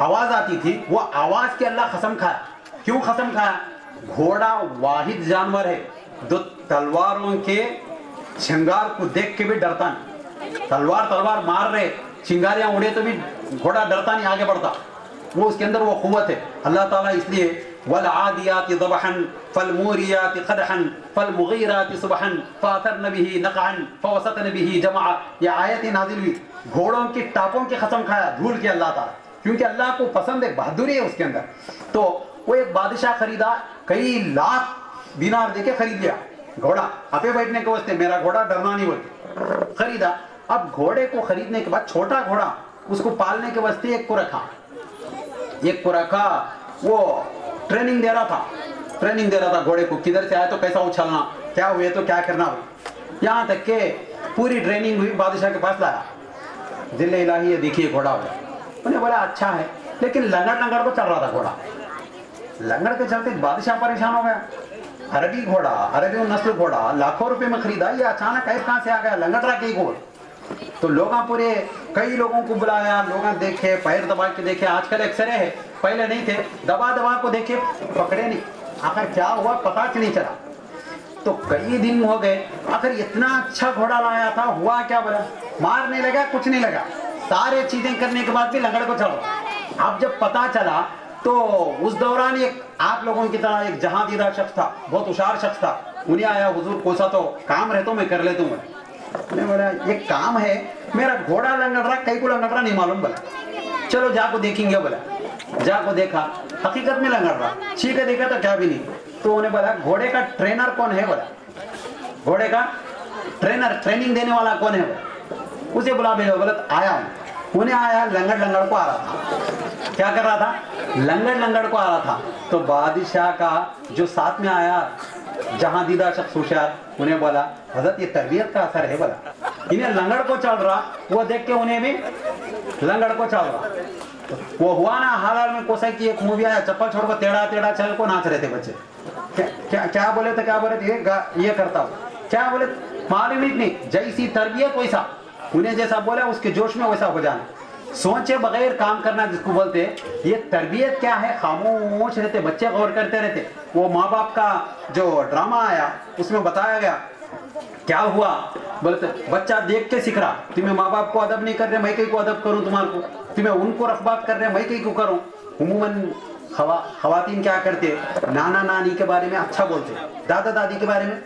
आवाज आती थी, वो आवाज की अल्लाह कसम खाया। क्यों कसम खाया, घोड़ा वाहिद जानवर है जो तलवारों के श्रृंगार को देख के भी डरता नहीं। तलवार मार रहे, चिंगारियां उड़े तो भी घोड़ा डरता नहीं, आगे बढ़ता, वो उसके अंदर वो कुव्वत है। अल्लाह ताला इसलिए वल आदियाति ज़बहन फल मूरियाति क़दहन फल मुग़ीराति सुबहन फ़अथरन बिही नक़अन फ़वसतन बिही जमअ, ये आयत नाज़िल हुई। घोड़ों की टापों की कसम खाया धूल के अल्लाह ताला, क्योंकि अल्लाह को पसंद है, बहादुरी है उसके अंदर। तो वो एक बादशाह खरीदा, कई लाख दिनार देके खरीद लिया घोड़ा, अपने बैठने के वास्ते, मेरा घोड़ा डरना नहीं बोलते, खरीदा। अब घोड़े को खरीदने के बाद छोटा घोड़ा, उसको पालने के वास्ते एक को रखा, वो ट्रेनिंग दे रहा था घोड़े को, किधर से आया तो कैसा उछलना, क्या हुए तो क्या करना हुआ, यहाँ तक के पूरी ट्रेनिंग हुई। बादशाह के पास लाया, जिले इलाही ये देखिए घोड़ा हो, उन्हें बोला अच्छा है, लेकिन लंगड़ को चल रहा था घोड़ा, लंगड़ के चलते बादशाह परेशान हो गया। अरबी घोड़ा, अरबी नस्ल घोड़ा, लाखों रुपए में खरीदा, ये अचानक ऐप कहाँ से आ गया, लंगड़ रहा के घोड़। तो लोगों पूरे कई लोगों को बुलाया, लोगों देखे, पैर दबा के देखे, आजकल एक्सरे है, पहले नहीं थे, दबा को देखे, पकड़े नहीं, आखिर क्या हुआ पता नहीं चला। तो कई दिन हो गए, आखिर इतना अच्छा घोड़ा लाया था, हुआ क्या, बोला मार नहीं लगा, कुछ नहीं लगा, सारे चीजें करने के बाद भी लंगड़ को चलो। अब जब पता चला तो उस दौरान एक आप लोगों की तरह एक जहांदीदा शख्स था, बहुत होशियार शख्स था, उन्हें आया, हुजूर कोसा तो काम रहे तो मैं कर लेता हूँ। उन्हें बोला ये काम है, मेरा घोड़ा लंगड़ रहा, कई को लंगड़ रहा नहीं मालूम, बोला चलो जाको देखेंगे, बोला जाको देखा, हकीकत में लंगड़ रहा, ठीक है देखा तो क्या भी नहीं। तो उन्हें बोला घोड़े का ट्रेनर कौन है, बोला घोड़े का ट्रेनर, ट्रेनिंग देने वाला कौन है, बोला उसे बुला भेजो, बोला आया हूँ। उन्हें आया, लंगड़ को आ रहा था, क्या कर रहा था, लंगड़ को आ रहा था। तो बादशाह का जो साथ में आया जहांदीदा शख्स होशियार, उन्हें बोला हजरत ये तरबियत का असर है, बोला इन्हें लंगड़ को चल रहा, वो देख के उन्हें भी लंगड़ को चल रहा। तो वो हुआ ना हाल में कोसा की एक मूवी आया, चप्पल छोड़ को टेढ़ा चल को नाच रहे थे बच्चे, क्या बोले थे, ये करता हूँ, क्या बोले मालूम ही नहीं, जैसी तरबियत वैसा, उन्हें जैसा बोला उसके जोश में वैसा हो जाना, सोचे बगैर काम करना जिसको बोलते। ये तरबियत क्या है, खामोश रहते बच्चे, गौर करते रहते। वो माँ बाप का जो ड्रामा आया उसमें बताया गया क्या हुआ, बोलते बच्चा देख के सीख रहा, तुम्हें माँ बाप को अदब नहीं कर रहे, मैं कहीं को अदब करूं तुम्हारे को, तुम्हें उनको रखबात कर रहे, मैं कहीं को करूं। उमूमन खवातीन क्या करते, नाना नानी के बारे में अच्छा बोलते, दादा दादी के बारे में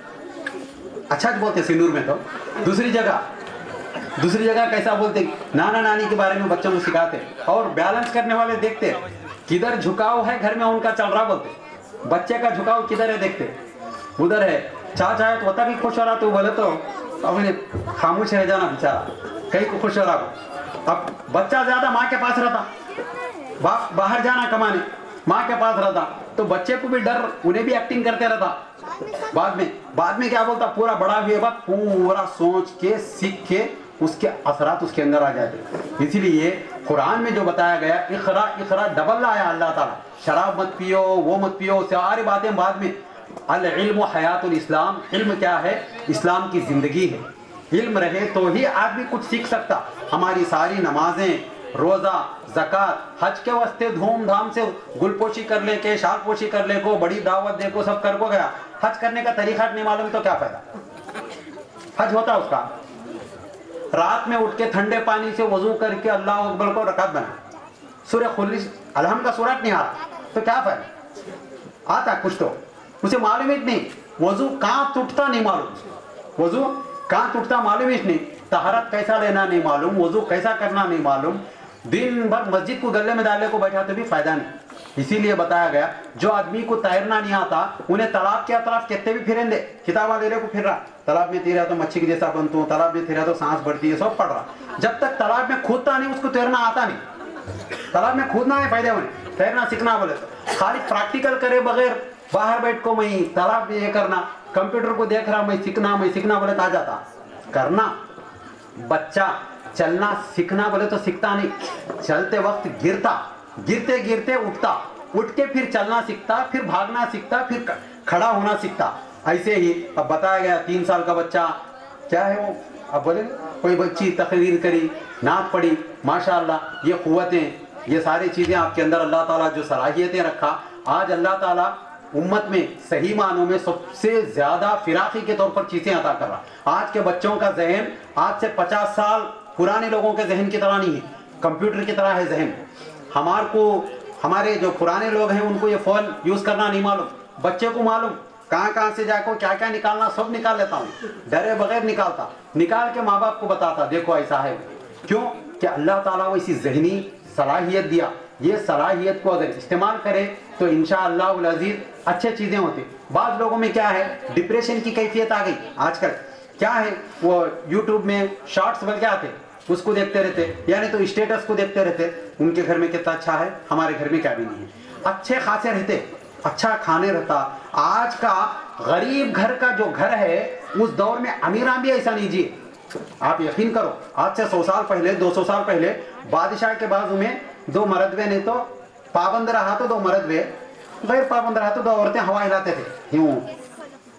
अच्छा बोलते, सिंदूर में तो दूसरी जगह कैसा बोलते, नाना नानी के बारे में बच्चों को सिखाते, और बैलेंस करने वाले देखते किधर झुकाव है घर में उनका चल रहा, बोलते बच्चे का झुकाव किधर है देखते, उधर है, चाचा है तो होता भी खुश हो रहा, तो बोले तो अब इन्हें खामोश रह जाना बेचारा, कहीं को खुश हो रहा। अब बच्चा ज्यादा माँ के पास रहता, बाप बाहर जाना कमाने, माँ के पास रहता, तो बच्चे को भी डर, उन्हें भी एक्टिंग करते रहता। बाद में क्या बोलता, पूरा बड़ा हुए बाद पूरा सोच के सीख के उसके असरात उसके अंदर आ जाते। इसीलिए कुरान में जो बताया गया, इखरा डबल लाया अल्लाह ताला, शराब मत पियो, वो मत पियो, सारी बातें बाद में। अल इल्म हयातुल इस्लाम, इल्म क्या है, इस्लाम की जिंदगी है। इल्म रहे तो ही आदमी कुछ सीख सकता। हमारी सारी नमाजें, रोजा, ज़कात, हज के वास्ते धूमधाम से गुलपोशी कर ले के, शालपोशी कर ले को, बड़ी दावत दे को, सब कर को गया, हज करने का तरीका नहीं मालूम तो क्या फायदा। हज होता उसका, रात में उठ के ठंडे पानी से वजू करके अल्लाह अकबर को रकात बना, सूरह अलहम का सूरत नहीं आ रहा तो क्या फायदा, आता कुछ तो उसे मालूम ही नहीं, वजू कहाँ टूटता नहीं मालूम, वजू कहाँ टूटता मालूम ही नहीं, तहरत कैसा लेना नहीं मालूम, वजू कैसा करना नहीं मालूम, दिन भर मस्जिद को गले में डालने को बैठा तो भी फायदा नहीं। इसीलिए बताया गया जो आदमी को तैरना नहीं आता उन्हें तालाब के अतराफ कहते भी फिरेंदे, किताबा ले को फिर रहा, तालाब में तैरा तो मच्छी के जैसा बनता हूँ, तालाब में तैरा तो सांस बढ़ती है, सब पढ़ रहा, जब तक तालाब में कूदता नहीं उसको तैरना आता नहीं। तालाब में कूदना है फायदे में, तैरना सीखना बोले तो खाली प्रैक्टिकल करे बगैर बाहर बैठ को मैं तालाब में ये करना, कंप्यूटर को देख रहा मैं सीखना बोले तो आ जाता करना। बच्चा चलना सीखना बोले तो सीखता नहीं, चलते वक्त गिरता, गिरते गिरते उठता, उठ के फिर चलना सीखता, फिर भागना सीखता, फिर खड़ा होना सीखता। ऐसे ही अब बताया गया 3 साल का बच्चा क्या है वो, अब बोले कोई बच्ची तकरीर करी, नात पड़ी, माशाअल्लाह ये कुव्वतें, ये सारी चीज़ें आपके अंदर अल्लाह ताला जो सलाहियतें रखा, आज अल्लाह ताला उम्मत में सही मानों में सबसे ज्यादा फिराकी के तौर पर चीजें अता कर रहा। आज के बच्चों का जहन आज से 50 साल पुराने लोगों के जहन की तरह नहीं है, कंप्यूटर की तरह है जहन। हमारे जो पुराने लोग हैं उनको ये फोन यूज करना नहीं मालूम, बच्चे को मालूम कहाँ से जाकर क्या क्या निकालना सब निकाल लेता हूँ, डरे बगैर निकालता, निकाल के माँ बाप को बताता देखो ऐसा है। क्यों कि अल्लाह ताला वो इसी जहनी सलाहियत दिया, ये सलाहियत को अगर इस्तेमाल करे तो इंशाअल्लाह उल अज़ीज़ अच्छे चीज़ें होती। बाद लोगों में क्या है डिप्रेशन की कैफियत आ गई आजकल, क्या है वो यूट्यूब में शॉर्ट्स बन के आते उसको देखते रहते, यानी तो स्टेटस को देखते रहते, उनके घर में कितना अच्छा है हमारे घर में क्या भी नहीं है, अच्छे खासे रहते, अच्छा खाने रहता। आज का गरीब घर का जो घर है उस दौर में अमीरां भी ऐसा नहीं जिए। आप यकीन करो आज से 100 साल पहले 200 साल पहले बादशाह के बाजू में 2 मर्दवे ने तो पाबंद रहा तो 2 मर्दवे, गैर पाबंद रहा तो 2 औरतें हवा हिलाते थे यूं,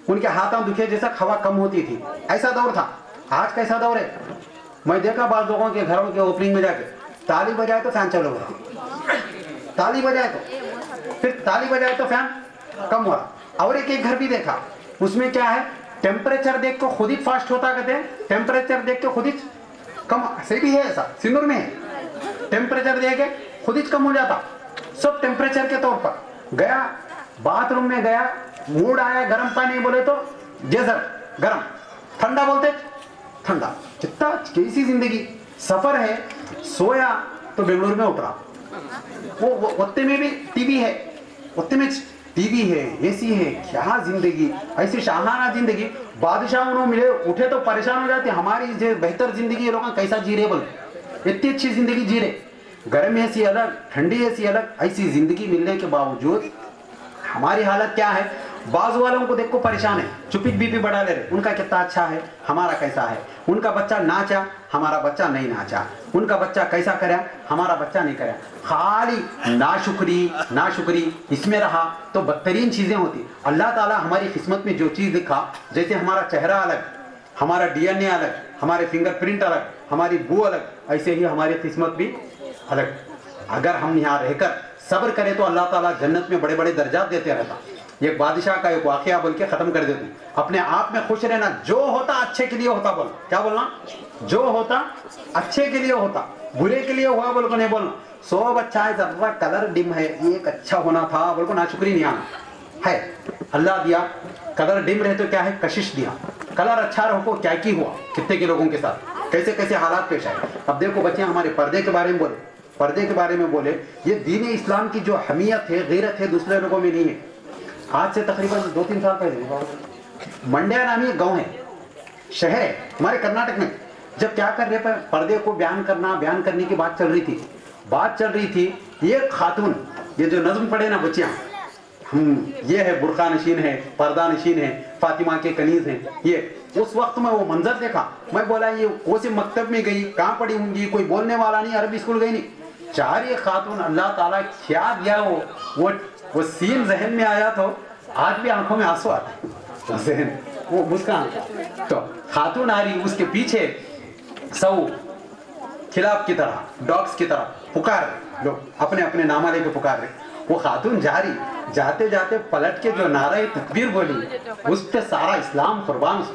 उनके हाथों दुखे जैसा हवा कम होती थी, ऐसा दौर था। आज कैसा दौर है, मैं देखा बाद लोगों के घरों के ओपनिंग में जाके ताली बजाए तो फैन चालू हो रहा, ताली बजाए तो फिर ताली बजाए तो फैन कम हो रहा। और एक घर भी देखा उसमें क्या है टेम्परेचर देख के खुद ही फास्ट होता, कहते हैं टेम्परेचर देख के खुद ही कम, से भी है ऐसा सिंदूर में है, टेम्परेचर देख के खुद ही कम हो जाता, सब टेम्परेचर के तौर पर। गया बाथरूम में गया, मूड आया गर्म पानी बोले तो गीजर गर्म, ठंडा बोलते ठंडा, कितना कैसी जिंदगी। सफर है, सोया तो बेंगलुरु में उठ रहा, वो उत्ते में भी टीवी है, उत्ते में टीवी है, एसी है, क्या जिंदगी, ऐसी शाहाना जिंदगी। बादशाह उन्होंने मिले उठे तो परेशान हो जाते, हमारी जो बेहतर जिंदगी ये लोग कैसा जी रहे, बोले इतनी अच्छी जिंदगी जी रहे, गर्म एसी अलग ठंडी एसी अलग, ऐसी जिंदगी मिलने के बावजूद हमारी हालत क्या है। बाजू वालों को देखो परेशान है, चुपिक बीपी बढ़ा ले रहे, उनका कितना अच्छा है हमारा कैसा है, उनका बच्चा नाचा हमारा बच्चा नहीं नाचा, उनका बच्चा कैसा करे हमारा बच्चा नहीं करे, खाली नाशुक्री इसमें रहा तो बदतरीन चीजें होती। अल्लाह ताला हमारी किस्मत में जो चीज लिखा, जैसे हमारा चेहरा अलग, हमारा DNA अलग, हमारे फिंगरप्रिंट अलग, हमारी बू अलग, ऐसे ही हमारी किस्मत भी अलग। अगर हम यहाँ रहकर सब्र करें तो अल्लाह ताला जन्नत में बड़े बड़े दर्जात देते रहता। एक बादशाह का एक वाकया बोल के खत्म कर देते, अपने आप में खुश रहना, जो होता अच्छे के लिए होता, बोल क्या बोलना, जो होता अच्छे के लिए होता, बुरे के लिए हुआ बोल को नहीं बोलना। सब अच्छा है, जरा कलर डिम है, एक अच्छा होना था बोल को नाशुक्री नहीं आना है। अल्लाह दिया कलर डिम रहे तो क्या है कशिश दिया, कलर अच्छा रहो क्या की हुआ, कितने के लोगों के साथ कैसे कैसे हालात पेश आए। अब देखो बच्चे हमारे पर्दे के बारे में बोले, पर्दे के बारे में बोले, ये दीन इस्लाम की जो हमीयत है गैरत है दूसरे लोगों में नहीं है। आज से तकरीबन 2-3 साल पहले मंड्या नामी एक गांव है, शहर है हमारे कर्नाटक में, जब क्या कर रहे पर पर्दे को बयान करने की बात चल रही थी, ये खातून ये जो नज्म पढ़े ना बच्चियां, हम ये है बुरखा नशीन है, पर्दा नशीन है, फातिमा के कनीज हैं, ये उस वक्त में वो मंजर देखा, मैं बोला ये कोई मकतब में गई, कहाँ पढ़ी होंगी, कोई बोलने वाला नहीं, अरबी स्कूल गई नहीं, 4 ये खातून अल्लाह ताला क्या दिया, वो सीन जहन में आया तो आज भी आंखों में आंसू आते, जहन वो मुस्कान। तो खातून आ रही, उसके पीछे सब खिलाफ की तरह, डॉग्स की तरह पुकार रहे, लोग अपने अपने नामा लेके पुकार रहे। वो खातून जा रही, जाते जाते पलट के जो नारा तकबीर बोली, उस पे सारा इस्लाम कुर्बान,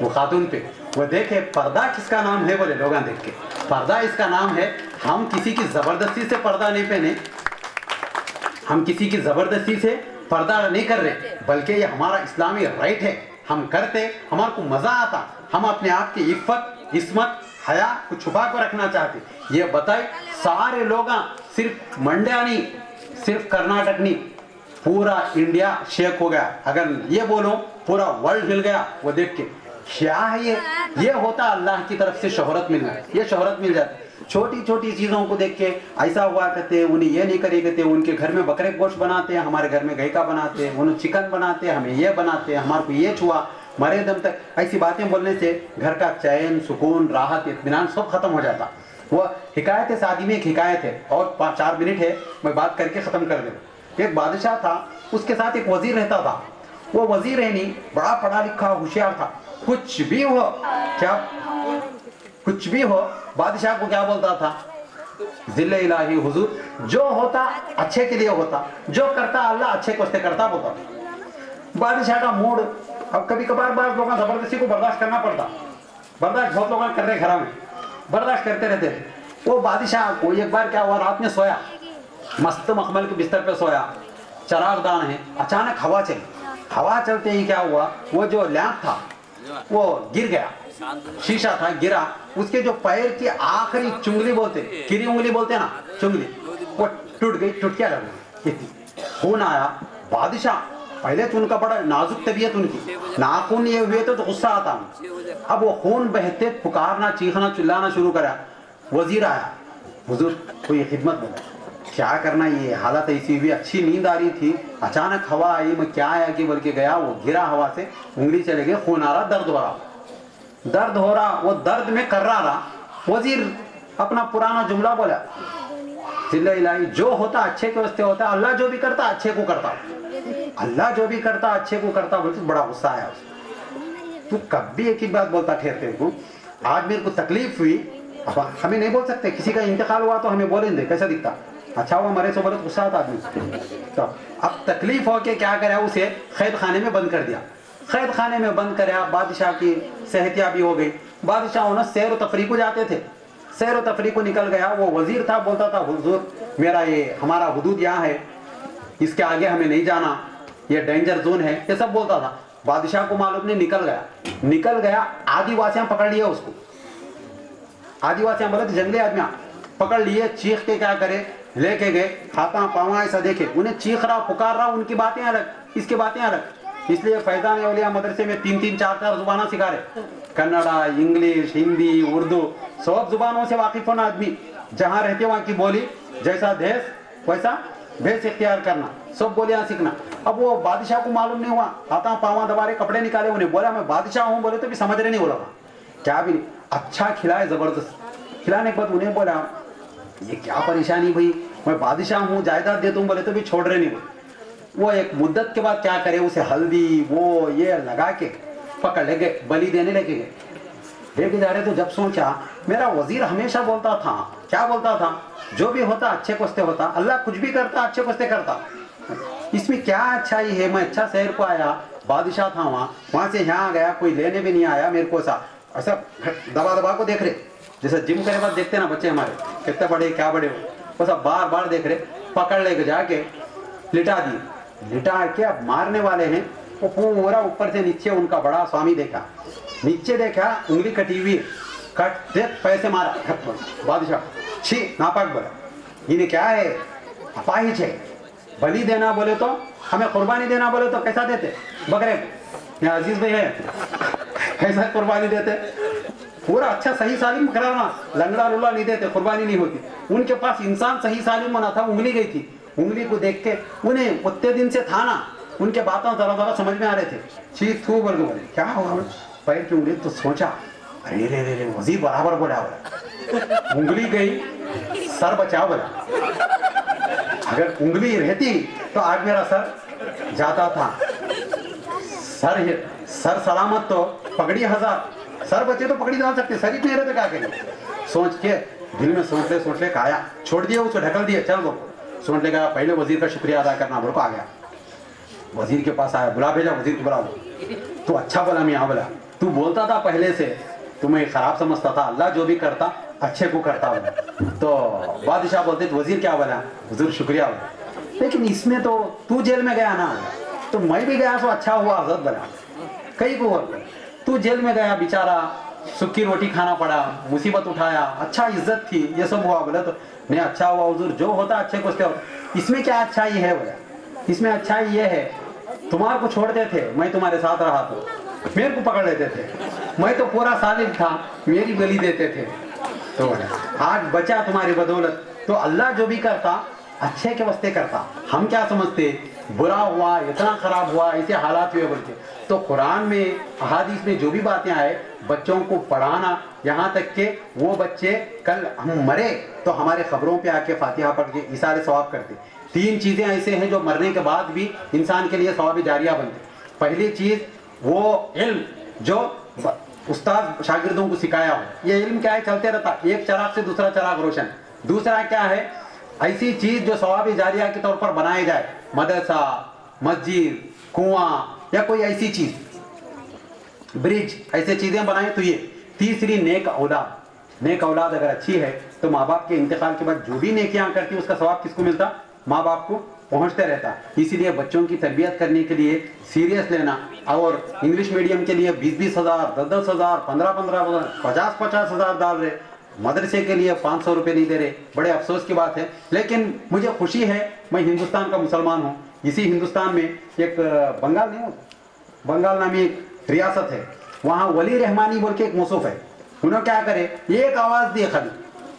वो खातून पे। वो देखे पर्दा किसका नाम है, बोले लोग देख के पर्दा इसका नाम है, हम किसी की जबरदस्ती से पर्दा नहीं पहने, ہم کسی کی زبردستی سے پردہ نہیں کر رہے، بلکہ یہ ہمارا اسلامی رائٹ ہے، ہم کرتے، ہمارے کو مزہ آتا، ہم اپنے آپ کی عفت عصمت حیا کو چھپا کر رکھنا چاہتے. یہ بتائے سارے لوگ صرف منڈیا نہیں، صرف کرناٹک نہیں، پورا انڈیا شیک ہو گیا. اگر یہ بولو پورا ورلڈ ہل گیا وہ دیکھ کے. کیا ہے یہ ہوتا اللہ کی طرف سے شہرت ملنا، یہ شہرت مل جاتی. چھوٹی چھوٹی چیزوں کو دیکھ کے ایسا ہوا کرتے، انہیں یہ نہیں کرے کرتے، ان کے گھر میں بکرے گوشت بناتے ہیں، ہمارے گھر میں گائے کا بناتے ہیں، انہیں چکن بناتے ہیں، ہمیں یہ بناتے ہیں، ہمارے کو یہ چھوا، مرے دم تک. ایسی باتیں بولنے سے گھر کا چین سکون راحت اطمینان سب ختم ہو جاتا. وہ حکایت شادی میں ایک حکایت ہے، اور 4 منٹ ہے، میں بات کر کے ختم کر دوں. ایک بادشاہ تھا، اس کے ساتھ ایک وزیر رہتا تھا. وہ وزیر ہے نہیں، بڑا پڑھا لکھا ہوشیار تھا. کچھ بھی ہو، کیا کچھ بھی ہو، بادشاہ کو کیا بولتا تھا؟ ذل الہی حضور، جو ہوتا اچھے کے لیے ہوتا، جو کرتا اللہ اچھے کو سے کرتا بولتا. بادشاہ کا موڈ، اب کبھی کبھار بعض لوگوں زبردستی کو برداشت کرنا پڑتا، برداشت بہت لوگ کر رہے گھر میں، برداشت کرتے رہتے تھے. وہ بادشاہ کو ایک بار کیا ہوا، رات میں سویا، مست مخمل کے بستر پہ سویا، چراغ دان ہے، اچانک ہوا چلی. ہوا چلتے ہی کیا ہوا، وہ جو لیمپ تھا وہ گر گیا، شیشہ تھا گرا. اس کے جو پیر کی آخری چنگلی بولتے، گری انگلی بولتے نا، چنگلی، وہ ٹوٹ گئی، ٹوٹکیا لگ گئی، خون آیا. بادشاہ پہلے تو ان کا بڑا نازک طبیعت، ان کی ناخون یہ ہوئے تو غصہ آتا. اب وہ خون بہتے پکارنا چیخنا چلانا شروع کرا. وزیر آیا، حضور کوئی خدمت بولا. کیا کرنا، یہ حالت ایسی ہوئی، اچھی نیند آ رہی تھی، اچانک ہوا آئی، میں کیا آیا کہ بول کے گیا، وہ گرا ہوا سے، انگلی چلے گئی، خون آ رہا، درد ہو رہا، درد ہو رہا. وہ درد میں کر رہا. وزیر اپنا پرانا جملہ بولا، ذل الہی، جو ہوتا اچھے کے واسطے ہوتا، اللہ جو بھی کرتا اچھے کو کرتا، اللہ جو بھی کرتا اچھے کو کرتا. بولتے بڑا غصہ آیا اس کو. تو کبھی ایک ہی بات بولتا ٹھہرتے کو، آج میرے کو تکلیف ہوئی، اب ہمیں نہیں بول سکتے، کسی کا انتقال ہوا تو ہمیں بولیں دے، کیسا دکھتا، اچھا ہوا مرے سو بولت غصہ آتا آدمی. تو اب تکلیف ہو کے کیا کرا، اسے قید خانے میں بند کر دیا. قید خانے میں بند کریا. بادشاہ کی صحت یابی ہو گئی. بادشاہ انہیں سیر و تفریح کو جاتے تھے، سیر و تفریح کو نکل گیا. وہ وزیر تھا، بولتا تھا حضور میرا یہ ہمارا حدود یہاں ہے، اس کے آگے ہمیں نہیں جانا، یہ ڈینجر زون ہے، یہ سب بولتا تھا. بادشاہ کو معلوم نہیں، نکل گیا. آدی واسیاں پکڑ لیا اس کو، آدی واسیاں بولے جنگلی آدمیاں پکڑ لیے، چیخ کے کیا کرے، لے کے گئے. ہاتھاں پاواں ایسا دیکھے، انہیں چیخ رہا پکار رہا، ان کی باتیں الگ اس کی باتیں الگ. اس لیے فیضان اولیاء مدرسے میں 3 4 زبانیں سکھا رہے، کنڑا انگلش ہندی اردو، سب زبانوں سے واقف ہونا. آدمی جہاں رہتے وہاں کی بولی، جیسا دیش ویسا بھیس اختیار کرنا، سب بولیاں سیکھنا. اب وہ بادشاہ کو معلوم نہیں ہوا، ہاتھاں پاواں دبا رہے، کپڑے نکالے. انہیں بولا میں بادشاہ ہوں، بولے تو بھی سمجھ رہے نہیں، بولا کیا بھی نہیں. اچھا کھلائے، زبردست کھلانے کے بعد انہیں بولا یہ کیا پریشانی بھائی، میں بادشاہ ہوں جائیداد دیتا ہوں، بولے تو بھی چھوڑ رہے نہیں. وہ ایک مدت کے بعد کیا کرے، اسے ہلدی وہ یہ لگا کے پکڑ لے گئے، بلی دینے لے کے جا رہے. تو جب سوچا میرا وزیر ہمیشہ بولتا تھا، کیا بولتا تھا، جو بھی ہوتا اچھے کو سے ہوتا، اللہ کچھ بھی کرتا اچھے کو سے کرتا. اس میں کیا اچھائی ہے، میں اچھا شہر کو آیا، بادشاہ تھا وہاں سے یہاں گیا، کوئی لینے بھی نہیں آیا میرے کو. ایسا دبا کو دیکھ رہے، جیسے جم کرے بعد دیکھتے نا بچے ہمارے کتنے بڑے کیا بڑے ہو، وہ سب بار بار دیکھ رہے. پکڑ لے کے جا کے لٹا دی، لٹا کے اب مارنے والے ہیں. وہ پورا اوپر سے نیچے ان کا بڑا سوامی دیکھا، نیچے دیکھا انگلی کٹی ہوئی، کٹ دے پیسے مارا. بادشاہ چھی ناپاک بولا، یہ کیا ہے، اپاہج ہے. بلی دینا بولے تو ہمیں قربانی دینا بولے تو کیسا دیتے، بکرے یا عزیز بھائی ہے کیسا قربانی دیتے، پورا اچھا صحیح سالم کرانا، لنگڑا لولا نہیں دیتے، قربانی نہیں ہوتی. ان کے پاس انسان صحیح سالم بنا تھا، انگلی گئی تھی. انگلی کو دیکھ کے انہیں اتنے دن سے تھا نا، ان کے باتوں ذرا ذرا سمجھ میں آ رہے تھے. چیز تھو بول کے بولے کیا ہوا پیر کی انگلی. تو سوچا ارے رے رے وزیر برابر بولا، انگلی گئی سر بچا بولا. اگر انگلی رہتی تو آج میرا سر جاتا تھا. سر سلامت تو پگڑی 1000، سر بچے تو پگڑی ڈال سکتے، سر ہی نہیں رہتے کیا کریں. سوچ کے دل میں سوچ لے کھایا، چھوڑ دیا اس کو، ڈھکل دیا. چل وہ سوچ لے گا پہلے وزیر کا شکریہ ادا کرنا، بول کو آ گیا. وزیر کے پاس آیا، بلا بھیجا وزیر کو، بلا تو اچھا بولا میاں، بولا تو بولتا تھا پہلے سے، تمہیں خراب سمجھتا تھا، اللہ جو بھی کرتا اچھے کو کرتا. تو بادشاہ بولتے وزیر کیا بولا، حضور شکریہ بولا. लेकिन इसमें तो तू जेल में गया ना, तो मैं भी गया तो अच्छा हुआ, हजरत बना कई को बोल, तू जेल में गया बेचारा, सूखी रोटी खाना पड़ा, मुसीबत उठाया, अच्छा इज्जत थी, ये सब हुआ। बोले तो नहीं अच्छा हुआ हुजूर, जो होता अच्छे को उसके। इसमें क्या अच्छाई है? बोला इसमें अच्छाई ये है, तुम्हारे को छोड़ते थे, मैं तुम्हारे साथ रहा तो मेरे को पकड़ लेते थे, मैं तो पूरा सालिम था, मेरी बलि देते थे। तो आज बचा तुम्हारी बदौलत। तो अल्लाह जो भी करता अच्छे के वास्ते करता। हम क्या समझते बुरा हुआ, इतना खराब हुआ, ऐसे हालात हुए बोलते। तो कुरान में, अहादीस में जो भी बातें आए, बच्चों को पढ़ाना, यहाँ तक के वो बच्चे कल हम मरे तो हमारे खबरों पे आके फातिहा पढ़ के इसारे सवाब करते। 3 चीज़ें ऐसे हैं जो मरने के बाद भी इंसान के लिए सवाब जारिया बनते। पहली चीज़ वो इल्म जो उस्ताद शागिर्दों को सिखाया हो, ये इल्म क्या है? चलते रहता, एक चराग से दूसरा चराग रोशन। दूसरा क्या है? ऐसी चीज जो सवाब जारिया के तौर पर बनाई जाए, मदरसा, मस्जिद, कुआं या कोई ऐसी चीज, ब्रिज, ऐसे चीजें बनाए तो ये। तीसरी नेक औलाद। नेक औलाद अगर अच्छी है तो माँ बाप के इंतकाल के बाद जो भी नेकियां करती उसका सवाब किसको मिलता? माँ बाप को पहुंचते रहता। इसीलिए बच्चों की तरबियत करने के लिए सीरियस लेना। और इंग्लिश मीडियम के लिए 20-20 हज़ार, 10-10 हज़ार, 15-15 हज़ार, 50-50 हज़ार डाल रहे, मदरसे के लिए 500 रुपये नहीं दे रहे। बड़े अफसोस की बात है। लेकिन मुझे खुशी है, मैं हिंदुस्तान का मुसलमान हूँ। इसी हिंदुस्तान में एक बंगाल नहीं होता, बंगाल नामी एक रियासत है, वहाँ वली रहमानी बोल के एक मौसूफ है। उन्होंने क्या करे, एक आवाज़ दी खाली,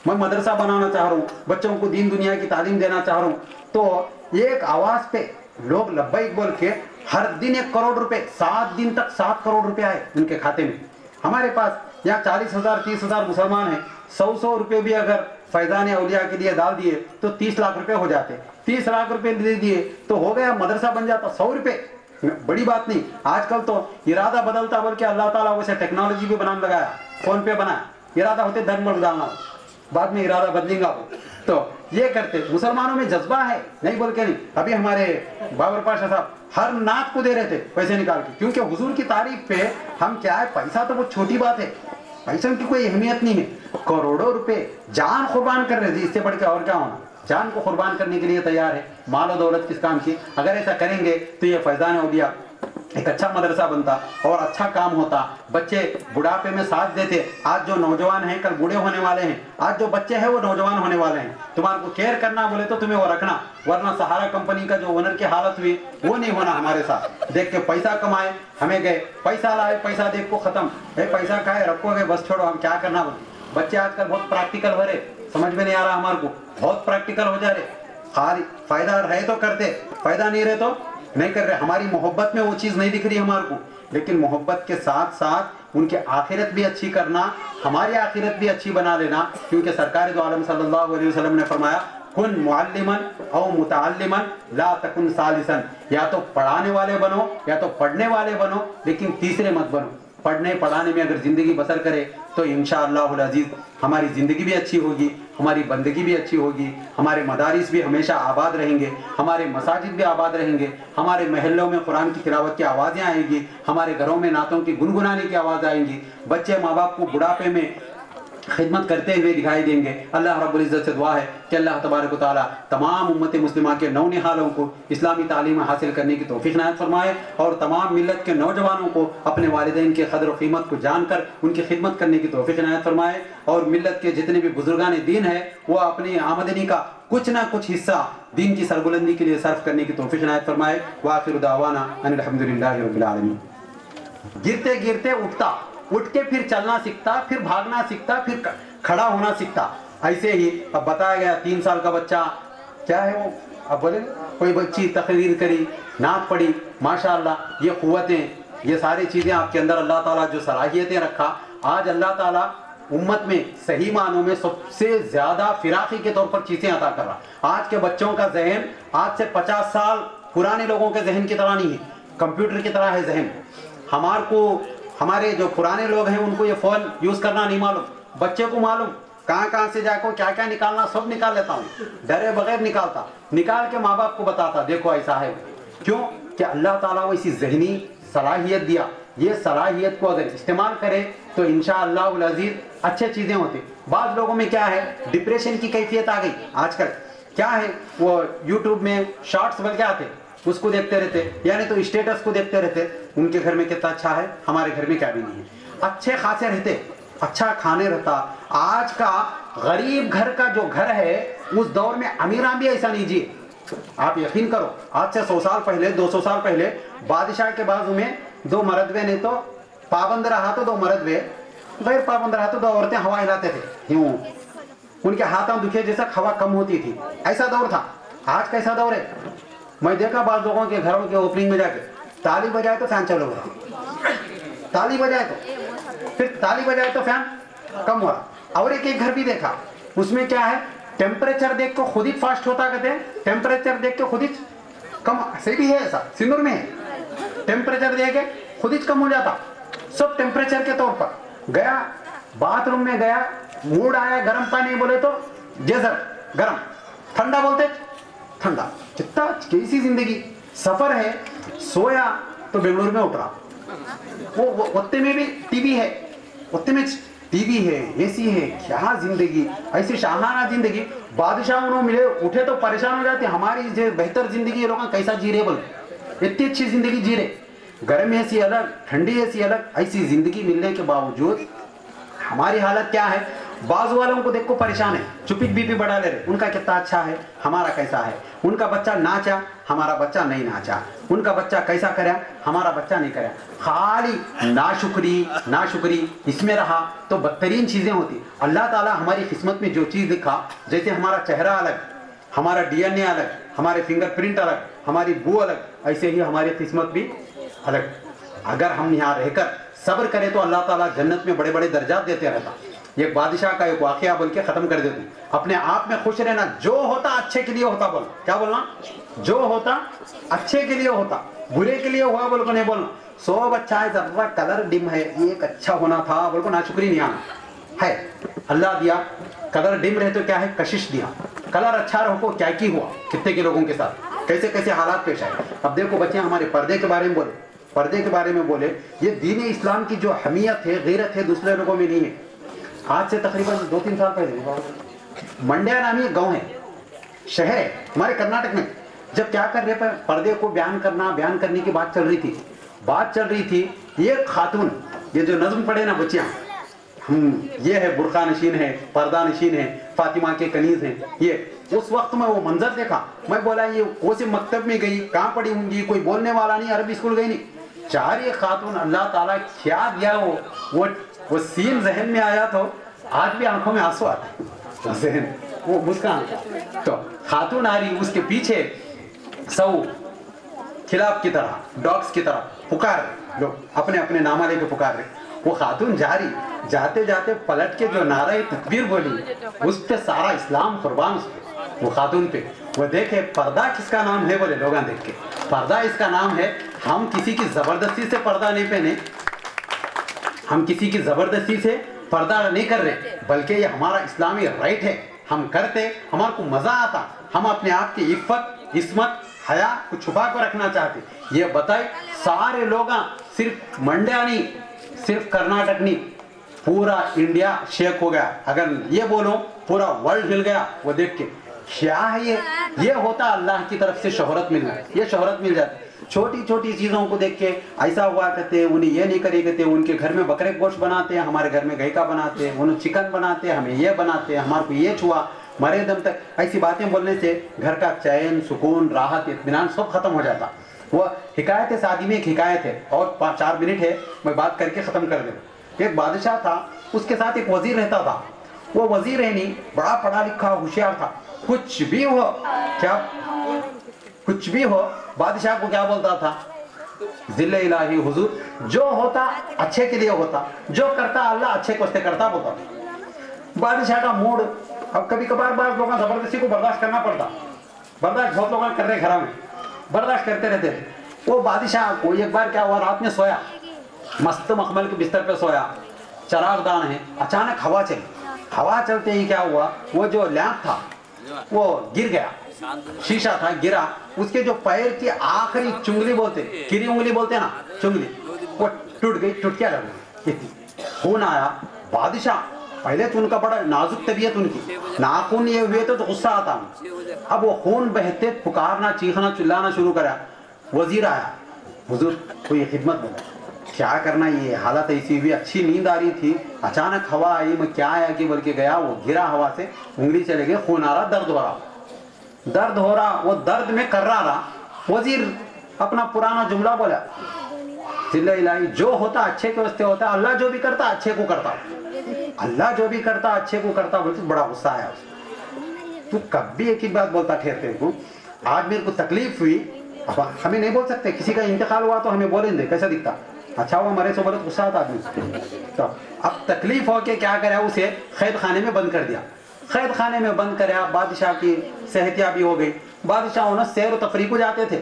मैं मदरसा बनाना चाह रहा हूँ, बच्चों को दीन दुनिया की तालीम देना चाह रहा हूँ। तो एक आवाज़ पे लोग लब्बैक बोल के हर दिन 1 करोड़ रुपए, 7 दिन तक 7 करोड़ रुपए आए उनके खाते में। हमारे पास यहाँ 40,000 30,000 मुसलमान हैं, 100 रुपये भी अगर फैजान औलिया के लिए डाल दिए तो 30 लाख रुपए हो जाते। 30 लाख रुपए दे दिए तो हो गया, मदरसा बन जाता। 100 रुपये बड़ी बात नहीं। आजकल तो इरादा बदलता बोल के अल्लाह ताला वैसे टेक्नोलॉजी भी बनाने लगाया, फोन पे बनाया, इरादा होते धन मर डालना, बाद में इरादा बदलेगा वो। तो ये करते, मुसलमानों में जज्बा है, नहीं बोल के नहीं। अभी हमारे बाबर पाशा साहब हर नात को दे रहे थे पैसे निकाल के, क्योंकि हुजूर की तारीफ पे हम क्या है, पैसा तो बहुत छोटी बात है, पैसे की कोई अहमियत नहीं है। करोड़ों रुपए जान कुर्बान कर रहे थे, इससे बढ़ के और क्या होना। जान को कुर्बान करने के लिए तैयार है, माल और दौलत किस काम की। अगर ऐसा करेंगे तो ये फैजान औलिया एक अच्छा मदरसा बनता और अच्छा काम होता, बच्चे बुढ़ापे में साथ देते। आज जो नौजवान हैं कल बूढ़े होने वाले हैं, आज जो बच्चे हैं वो नौजवान होने वाले हैं। तुम्हारे को केयर करना बोले तो तुम्हें वो रखना, वरना सहारा कंपनी का जो ओनर की हालत हुई वो नहीं होना हमारे साथ। देख के पैसा कमाए, हमें गए, पैसा लाए, पैसा देख को खत्म, पैसा खाए रखोगे बस छोड़ो, हम क्या करना। बच्चे आजकल बहुत प्रैक्टिकल हो रहे, समझ में नहीं आ रहा हमारे को, बहुत प्रैक्टिकल हो जा रहे। खाली फायदा रहे तो करते, फायदा नहीं रहे तो नहीं कर रहे। हमारी मोहब्बत में वो चीज़ नहीं दिख रही हमारे को, लेकिन मोहब्बत के साथ साथ उनकी आखिरत भी अच्छी करना, हमारी आखिरत भी अच्छी बना लेना। क्योंकि सरकार दो आलम सल्लल्लाहु अलैहि वसल्लम ने फरमाया, कुन मुअल्लिमन औ मुतअल्लिमन ला तकुन सालिसन, या तो पढ़ाने वाले बनो या तो पढ़ने वाले बनो, लेकिन तीसरे मत बनो। पढ़ने पढ़ाने में अगर ज़िंदगी बसर करे तो इंशाअल्लाहुल अज़ीज़ हमारी ज़िंदगी भी अच्छी होगी, हमारी बंदगी भी अच्छी होगी, हमारे मदारिस भी हमेशा आबाद रहेंगे, हमारे मसाजिद भी आबाद रहेंगे, हमारे महल्लों में कुरान की तिलावत की आवाज़ें आएंगी, हमारे घरों में नातों की गुनगुनाने की आवाज़ आएंगी। बच्चे माँ बाप को बुढ़ापे में खिदमत करते हुए दिखाई देंगे। अल्लाह रब्बुल इज़्ज़त से दुआ है कि अल्लाह तबारक व तआला तमाम उम्मत मुस्लिमा के नौनिहालों को इस्लामी तालीम हासिल करने की तौफीक इनायत फरमाए और तमाम मिल्लत के नौजवानों को अपने वालिदैन के कदर व कीमत को जानकर उनकी खिदमत करने की तौफीक इनायत फरमाए। और मिल्लत के जितने भी बुजुर्गान दीन है वो अपनी आमदनी का कुछ ना कुछ हिस्सा दीन की सरबुलंदी के लिए सर्फ करने की तौफीक इनायत फरमाए। व आखिरु दावाना अनिल हम्दुलिल्लाहि रब्बिल आलमीन। गिरते गिरते उठता, उठ के फिर चलना सीखता, फिर भागना सीखता, फिर खड़ा होना सीखता। ऐसे ही अब बताया गया 3 साल का बच्चा क्या है वो, अब बोले कोई बच्ची तकरीर करी, नात पढ़ी, माशाअल्लाह, ये क़ुव्वतें, ये सारी चीज़ें आपके अंदर अल्लाह ताला जो सलाहियतें रखा, आज अल्लाह ताला उम्मत में सही मानों में सबसे ज़्यादा फिराकी के तौर पर चीज़ें अता कर रहा। आज के बच्चों का जहन आज से 50 साल पुराने लोगों के जहन की तरह नहीं है, कंप्यूटर की तरह है जहन। हमारे जो पुराने लोग हैं उनको ये फ़ोन यूज़ करना नहीं मालूम, बच्चे को मालूम कहाँ से जाकर क्या क्या निकालना सब निकाल लेता हूँ, डरे बगैर निकालता, निकाल के माँ बाप को बताता, देखो ऐसा है। क्यों कि अल्लाह ताला वो इसी जहनी सलाहियत दिया। ये सलाहियत को अगर इस्तेमाल करे तो इंशाअल्लाहुल अज़ीज़ अच्छे चीज़ें होती। बाद लोगों में क्या है, डिप्रेशन की कैफियत आ गई आजकल। क्या है वो यूट्यूब में शॉर्ट्स बन के आते, उसको देखते रहते, यानी तो स्टेटस को देखते रहते। उनके घर में कितना अच्छा है, हमारे घर में क्या भी नहीं है। अच्छे खासे रहते, अच्छा खाने रहता। आज का गरीब घर का जो घर है, उस दौर में अमीरां भी ऐसा नहीं जिए। आप यकीन करो, आज से 100 साल पहले, 200 साल पहले बादशाह के बाजू में 2 मर्दवे ने तो पाबंद रहा तो 2 मर्दवे, गैर पाबंद रहा तो 2 औरतें हवा हिलाते थे यूं, उनके हाथों दुखे जैसा हवा कम होती थी, ऐसा दौर था। आज कैसा दौर है? मैं देखा बाद लोगों के घरों के ओपनिंग में जाके ताली बजाए तो फैन चालू हो रहा, ताली बजाए तो, फिर ताली बजाए तो फैन कम हो रहा। और एक घर भी देखा, उसमें क्या है, टेम्परेचर देख के खुद ही फास्ट होता, कहते हैं टेम्परेचर देख के खुद ही कम, से भी है ऐसा, सिंदूर में है, टेम्परेचर देख के खुद ही कम हो जाता, सब टेम्परेचर के तौर पर। गया बाथरूम में गया, मूड आया गर्म पानी बोले तो गीजर गर्म, ठंडा बोलते ठंडा। कितना कैसी जिंदगी, सफर है, सोया तो बेंगलुरु में उठ रहा, वो उत्ते में भी टीवी है, उत्ते में टीवी है, एसी है, क्या जिंदगी, ऐसी शाहाना जिंदगी। बादशाह उन्होंने मिले, उठे तो परेशान हो जाते, हमारी जो बेहतर जिंदगी ये लोग कैसा जी रहे, बोले इतनी अच्छी जिंदगी जी रहे, गर्म एसी अलग, ठंडी एसी अलग, ऐसी जिंदगी मिलने के बावजूद हमारी हालत क्या है। बाजू वालों को देखो परेशान है, चुपिक बीपी बढ़ा ले रहे, उनका कितना अच्छा है, हमारा कैसा है। उनका बच्चा नाचा, हमारा बच्चा नहीं नाचा। उनका बच्चा कैसा करे, हमारा बच्चा नहीं करे। खाली नाशुक्री इसमें रहा तो बदतरीन चीजें होती। अल्लाह ताला हमारी किस्मत में जो चीज लिखा, जैसे हमारा चेहरा अलग, हमारा DNA अलग, हमारे फिंगरप्रिंट अलग, हमारी बू अलग, ऐसे ही हमारी किस्मत भी अलग। अगर हम यहाँ रहकर सब्र करें तो अल्लाह ताला जन्नत में बड़े बड़े दर्जात देते रहता। एक बादशाह का एक वाकया बोल के खत्म कर देते, अपने आप में खुश रहना, जो होता अच्छे के लिए होता, बोल क्या बोलना, जो होता अच्छे के लिए होता, बुरे के लिए हुआ बोल को नहीं बोलना। सब अच्छा है, जरा कलर डिम है, एक अच्छा होना था बोल को नाशुक्री नहीं आना है। अल्लाह दिया, कलर डिम रहे तो क्या है, कशिश दिया, कलर अच्छा रहो को क्या की हुआ, कितने के लोगों के साथ कैसे कैसे हालात पेश आए। अब देखो बच्चे हमारे पर्दे के बारे में बोले, पर्दे के बारे में बोले, ये दीन इस्लाम की जो हमीयत है, गैरत है, दूसरे लोगों में नहीं है। आज से तकरीबन 2-3 साल पहले मंड्या नामी एक गांव है, शहर है हमारे कर्नाटक में। जब क्या कर रहे पर पर्दे को बयान करने की बात चल रही थी, ये खातून, ये जो नज्म पढ़े ना बच्चियां, हम ये है बुरखा नशीन है, पर्दा नशीन है, फातिमा के कनीज हैं, ये उस वक्त में वो मंजर देखा। मैं बोला ये कौन से मकतब में गई, कहाँ पढ़ी होंगी, कोई बोलने वाला नहीं, अरबी स्कूल गई नहीं। 4 ये खातून, अल्लाह ताला क्या दिया, वो सीन जहन में आया तो आज भी आंखों में आंसू आते, जहन वो मुस्कान। तो खातून आ रही, उसके पीछे सब खिलाफ की तरह, डॉग्स की तरह पुकार रहे लोग, अपने अपने नामा लेके पुकार रहे। वो खातून जा रही, जाते जाते पलट के जो नारा तकबीर बोली, उस पे सारा इस्लाम कुर्बान उस पे, वो खातून पे। वो देखे पर्दा किसका नाम है, बोले लोग देख के, पर्दा इसका नाम है। हम किसी की जबरदस्ती से पर्दा नहीं पहने, हम किसी की जबरदस्ती से पर्दा नहीं कर रहे, बल्कि ये हमारा इस्लामी राइट है, हम करते, हमारे को मजा आता, हम अपने आप की इफ्फत, इस्मत, हया को छुपा कर रखना चाहते। ये बताए सारे लोग, सिर्फ मंड्या नहीं, सिर्फ कर्नाटक नहीं, पूरा इंडिया शेक हो गया। अगर ये बोलो पूरा वर्ल्ड हिल गया वो देख के। क्या है ये होता अल्लाह की तरफ से शोहरत मिलना, ये शोहरत मिल जाती। छोटी छोटी चीजों को देख के ऐसा हुआ कहते, उन्हें ये नहीं करे कहते, उनके घर में बकरे गोश्त बनाते हैं, हमारे घर में गाय का बनाते हैं, उन्हें चिकन बनाते हैं, हमें ये बनाते हैं, हमारे को ये छुआ, मरे दम तक ऐसी बातें बोलने से घर का चैन, सुकून, राहत, इत्मीनान सब खत्म हो जाता। वो हिकायत है, शादी में एक हिकायत है, और 4 मिनट है, मैं बात करके खत्म कर दूँ। एक बादशाह था, उसके साथ एक वजीर रहता था। वो वजीर है नहीं, बड़ा पढ़ा लिखा होशियार था। कुछ भी हो, क्या कुछ भी हो, बादशाह को क्या बोलता था, जिल्ले इलाही हुजूर, जो होता अच्छे के लिए होता, जो करता अल्लाह अच्छे को करता बोलता था। बादशाह का मूड, अब कभी कभार बार लोगों जबरदस्ती को बर्दाश्त करना पड़ता, बर्दाश्त बहुत लोग कर रहे, घर में बर्दाश्त करते रहते थे। वो बादशाह को एक बार क्या हुआ, रात में सोया, मस्त मखमल के बिस्तर पे सोया, चरागदान है, अचानक हवा चली। हवा चलते ही क्या हुआ, वो जो लैंप था वो गिर गया, शीशा था गिरा, उसके जो पैर की आखिरी चुंगली बोलते, किरी उंगली बोलते ना, चुंगली, वो टूट गई, टूट क्या लगी, खून आया। बादशाह پہلے تو ان کا بڑا نازک طبیعت ان کی، ناخن یہ ہوئے تو غصہ آتا ہوں، اب وہ خون بہتے پکارنا چیخنا چلانا شروع کرا. وزیر آیا، حضور کوئی خدمت بولا، کیا کرنا یہ حالت ایسی ہوئی، اچھی نیند آ رہی تھی، اچانک ہوا آئی، میں کیا آیا کہ بلکہ گیا، وہ گرا ہوا سے، انگلی چلے گئے، خون آ رہا، درد ہو رہا، وہ درد میں کر رہا. وزیر اپنا پرانا جملہ بولا، چلے الہی جو ہوتا اچھے کے واسطے ہوتا، اللہ جو بھی کرتا اچھے کو کرتا، اللہ جو بھی کرتا اچھے کو کرتا. بولتے بڑا غصہ آیا اس کو، تو کبھی ایک ہی بات بولتا ٹھہرتے کو، آج میرے کو تکلیف ہوئی، اب ہمیں نہیں بول سکتے، کسی کا انتقال ہوا تو ہمیں بولیں دے، کیسا دکھتا، اچھا ہوا مرے سو بولے غصہ آتا آدمی. تو اب تکلیف ہو کے کیا کرا، اسے قید خانے میں بند کر دیا. قید خانے میں بند کریا، بادشاہ کی صحتیابی ہو گئی. بادشاہ نا سیر و تفریح کو جاتے تھے،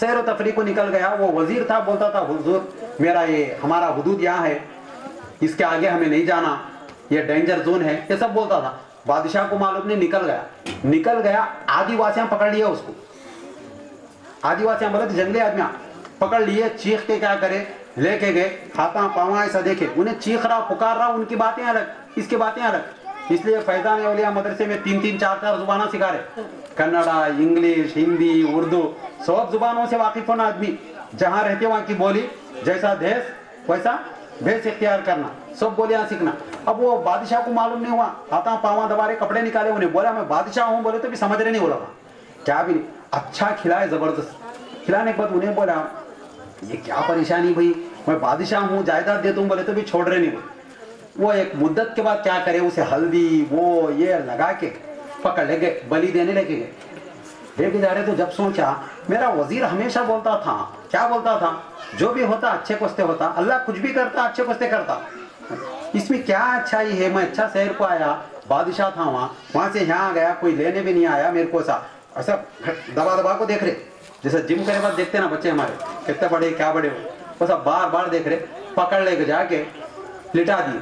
سیر و تفریح کو نکل گیا. وہ وزیر تھا، بولتا تھا حضور میرا یہ ہمارا حدود یہاں ہے، اس کے آگے ہمیں نہیں جانا، یہ ڈینجر زون ہے، یہ سب بولتا تھا. بادشاہ کو معلوم نہیں، نکل گیا. آدی واسیاں پکڑ لیا اس کو، آدی واسیاں بولے جنگلی آدمیاں پکڑ لیے، چیخ کے کیا کرے، لے کے گئے، ہاتھاں پاواں ایسا دیکھے، انہیں چیخ رہا پکار رہا، ان کی باتیں الگ، اس کی باتیں الگ. اس لیے فیضان اولیاء مدرسے میں 3 4 زبانیں سکھا رہے، کنڑا، انگلش، ہندی، اردو، سب زبانوں سے واقف ہونا آدمی، جہاں رہتے وہاں کی بولی، جیسا دیس ویسا بھیس اختیار کرنا، سب بولیاں سیکھنا. اب وہ بادشاہ کو معلوم نہیں ہوا، ہاتھاں پاواں دبا رہے، کپڑے نکالے، انہیں بولا میں بادشاہ ہوں، بولے تو بھی سمجھ رہے نہیں، بولا کیا بھی نہیں. اچھا کھلائے زبردست، کھلانے کے بعد انہیں بولا یہ کیا پریشانی بھائی، میں بادشاہ ہوں جائیداد دیتا ہوں، بولے تو بھی چھوڑ رہے نہیں. وہ ایک مدت کے بعد کیا کرے، اسے ہلدی وہ یہ لگا کے پکڑ لے گئے، بلی دینے لے کے جا رہے. تو جب سوچا میرا وزیر ہمیشہ بولتا تھا، کیا بولتا تھا، جو بھی ہوتا اچھے کوستے ہوتا، اللہ کچھ بھی کرتا اچھے کوستے کرتا، اس میں کیا اچھائی ہے. میں اچھا شہر کو آیا، بادشاہ تھا وہاں سے یہاں گیا، کوئی لینے بھی نہیں آیا میرے کو. ایسا دبا کو دیکھ رہے، جیسے جم کرے بعد دیکھتے نا بچے ہمارے کتنے بڑے کیا بڑے ہو، وہ سب بار بار دیکھ رہے. پکڑ لے کے جا کے لٹا دی،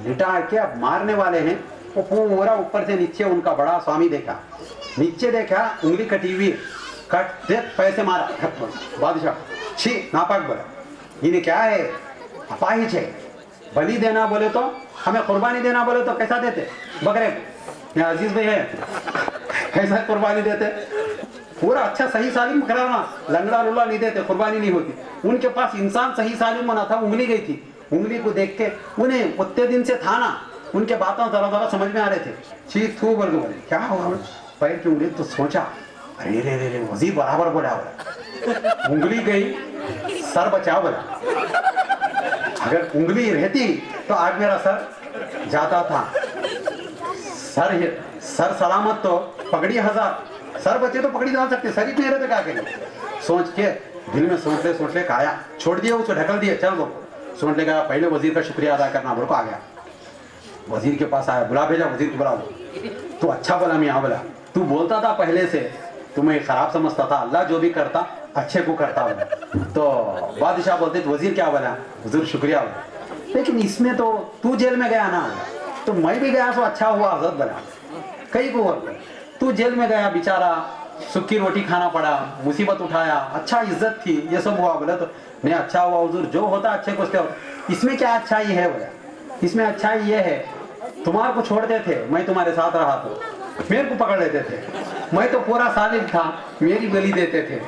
لٹا کے اب مارنے والے ہیں. وہ پورا اوپر سے نیچے ان کا بڑا سوامی دیکھا، نیچے دیکھا انگلی کٹی ہوئی، کٹ دے پیسے مارا. بادشاہ چھی ناپاک بولا، یہ کیا ہے، اپاہج ہے، بلی دینا بولے تو ہمیں قربانی دینا بولے تو کیسا دیتے، بکرے یہ عزیز بھائی ہے کیسا قربانی دیتے، پورا اچھا صحیح سالم کرانا، لنگڑا لولا نہیں دیتے، قربانی نہیں ہوتی. ان کے پاس انسان صحیح سالم بنا تھا، انگلی گئی تھی، انگلی کو دیکھ کے انہیں اتنے دن سے تھا نا، ان کے باتوں ذرا سمجھ میں آ رہے تھے. چیز تھو بول کے بولے کیا ہوا پیر کی انگلی. تو سوچا ارے رے وزیر برابر بولا، انگلی گئی سر بچا بولا، اگر انگلی رہتی تو آج میرا سر جاتا تھا. سر سلامت تو پگڑی 1000، سر بچے تو پکڑی ڈال سکتے، سر ہی نہیں رہتے کیا کریں. سوچ کے دل میں سوچ لے کھایا، چھوڑ دیا اس کو، ڈھکل دیا، چل وہ سوچ لے گا پہلے وزیر کا شکریہ ادا کرنا، بول کو آ گیا. وزیر کے پاس آیا، بلا بھیجا وزیر کو، بلا تو اچھا بولا میاں، بولا تو بولتا تھا پہلے سے، تمہیں خراب سمجھتا تھا، اللہ جو بھی کرتا اچھے کو کرتا. تو بادشاہ بولتے وزیر کیا بولا، حضور شکریہ بولا، لیکن اس میں تو جیل میں گیا نا، تو میں بھی گیا تو اچھا ہوا حضرت بولا، کئی کو تو جیل میں گیا بیچارہ، سکی روٹی کھانا پڑا، مصیبت اٹھایا، اچھا عزت تھی، یہ سب ہوا. بولا تو نہیں اچھا ہوا حضور، جو ہوتا اچھے کو ہوتا. اس میں کیا اچھائی ہے، بولا اس میں اچھائی یہ ہے تمہارے کو چھوڑتے تھے، میں تمہارے ساتھ رہا تو میرے کو پکڑ لیتے تھے، میں تو پورا سالم تھا، میری بلی دیتے تھے،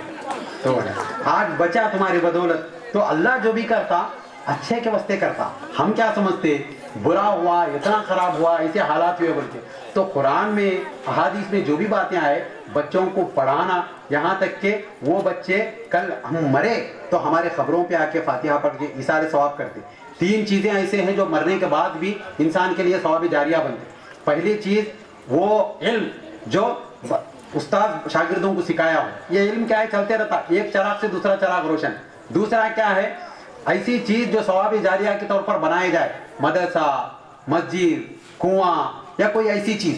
تو آج بچا تمہاری بدولت. تو اللہ جو بھی کرتا اچھے کے واسطے کرتا. ہم کیا سمجھتے برا ہوا، اتنا خراب ہوا، ایسے حالات ہوئے بولتے. تو قرآن میں احادیث میں جو بھی باتیں آئے بچوں کو پڑھانا، یہاں تک کہ وہ بچے کل ہم مرے تو ہمارے خبروں پہ آ کے فاتحہ پڑھ کے ایثار ثواب کرتے. 3 چیزیں ایسے ہیں جو مرنے کے بعد بھی انسان کے لیے ثواب جاریہ بنتے. پہلی چیز وہ علم جو استاد شاگردوں کو سکھایا ہو، یہ علم کیا ہے، چلتے رہتا، ایک چراغ سے دوسرا چراغ روشن. دوسرا کیا ہے، ایسی چیز جو ثواب جاریہ کے طور پر بنائے جائے، مدرسہ، مسجد، کنواں یا کوئی ایسی چیز،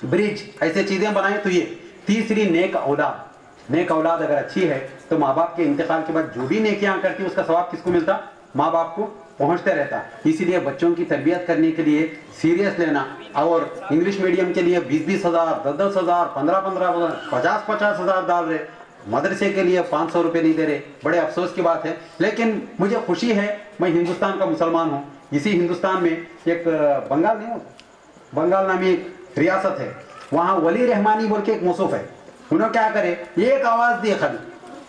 برج، ایسے چیزیں بنائیں. تو یہ تیسری نیک اولاد. نیک اولاد اگر اچھی ہے تو ماں باپ کے انتقال کے بعد جو بھی نیکیاں کرتی اس کا ثواب کس کو ملتا، ماں باپ کو پہنچتے رہتا. اسی لیے بچوں کی تربیت کرنے کے لیے سیریس لینا. اور انگلش میڈیم کے لیے 20 ہزار، 10 ہزار، 15 ہزار، 50 ہزار ڈال رہے، مدرسے کے لیے 500 روپے نہیں دے رہے. بڑے افسوس کی بات ہے، لیکن مجھے خوشی ہے، میں ہندوستان کا مسلمان ہوں، इसी हिंदुस्तान में एक बंगाल नहीं होता, बंगाल नामी एक रियासत है, वहाँ वली रहमानी बोल के एक मौसूफ है। उन्होंने क्या करे, एक आवाज़ दी खाली,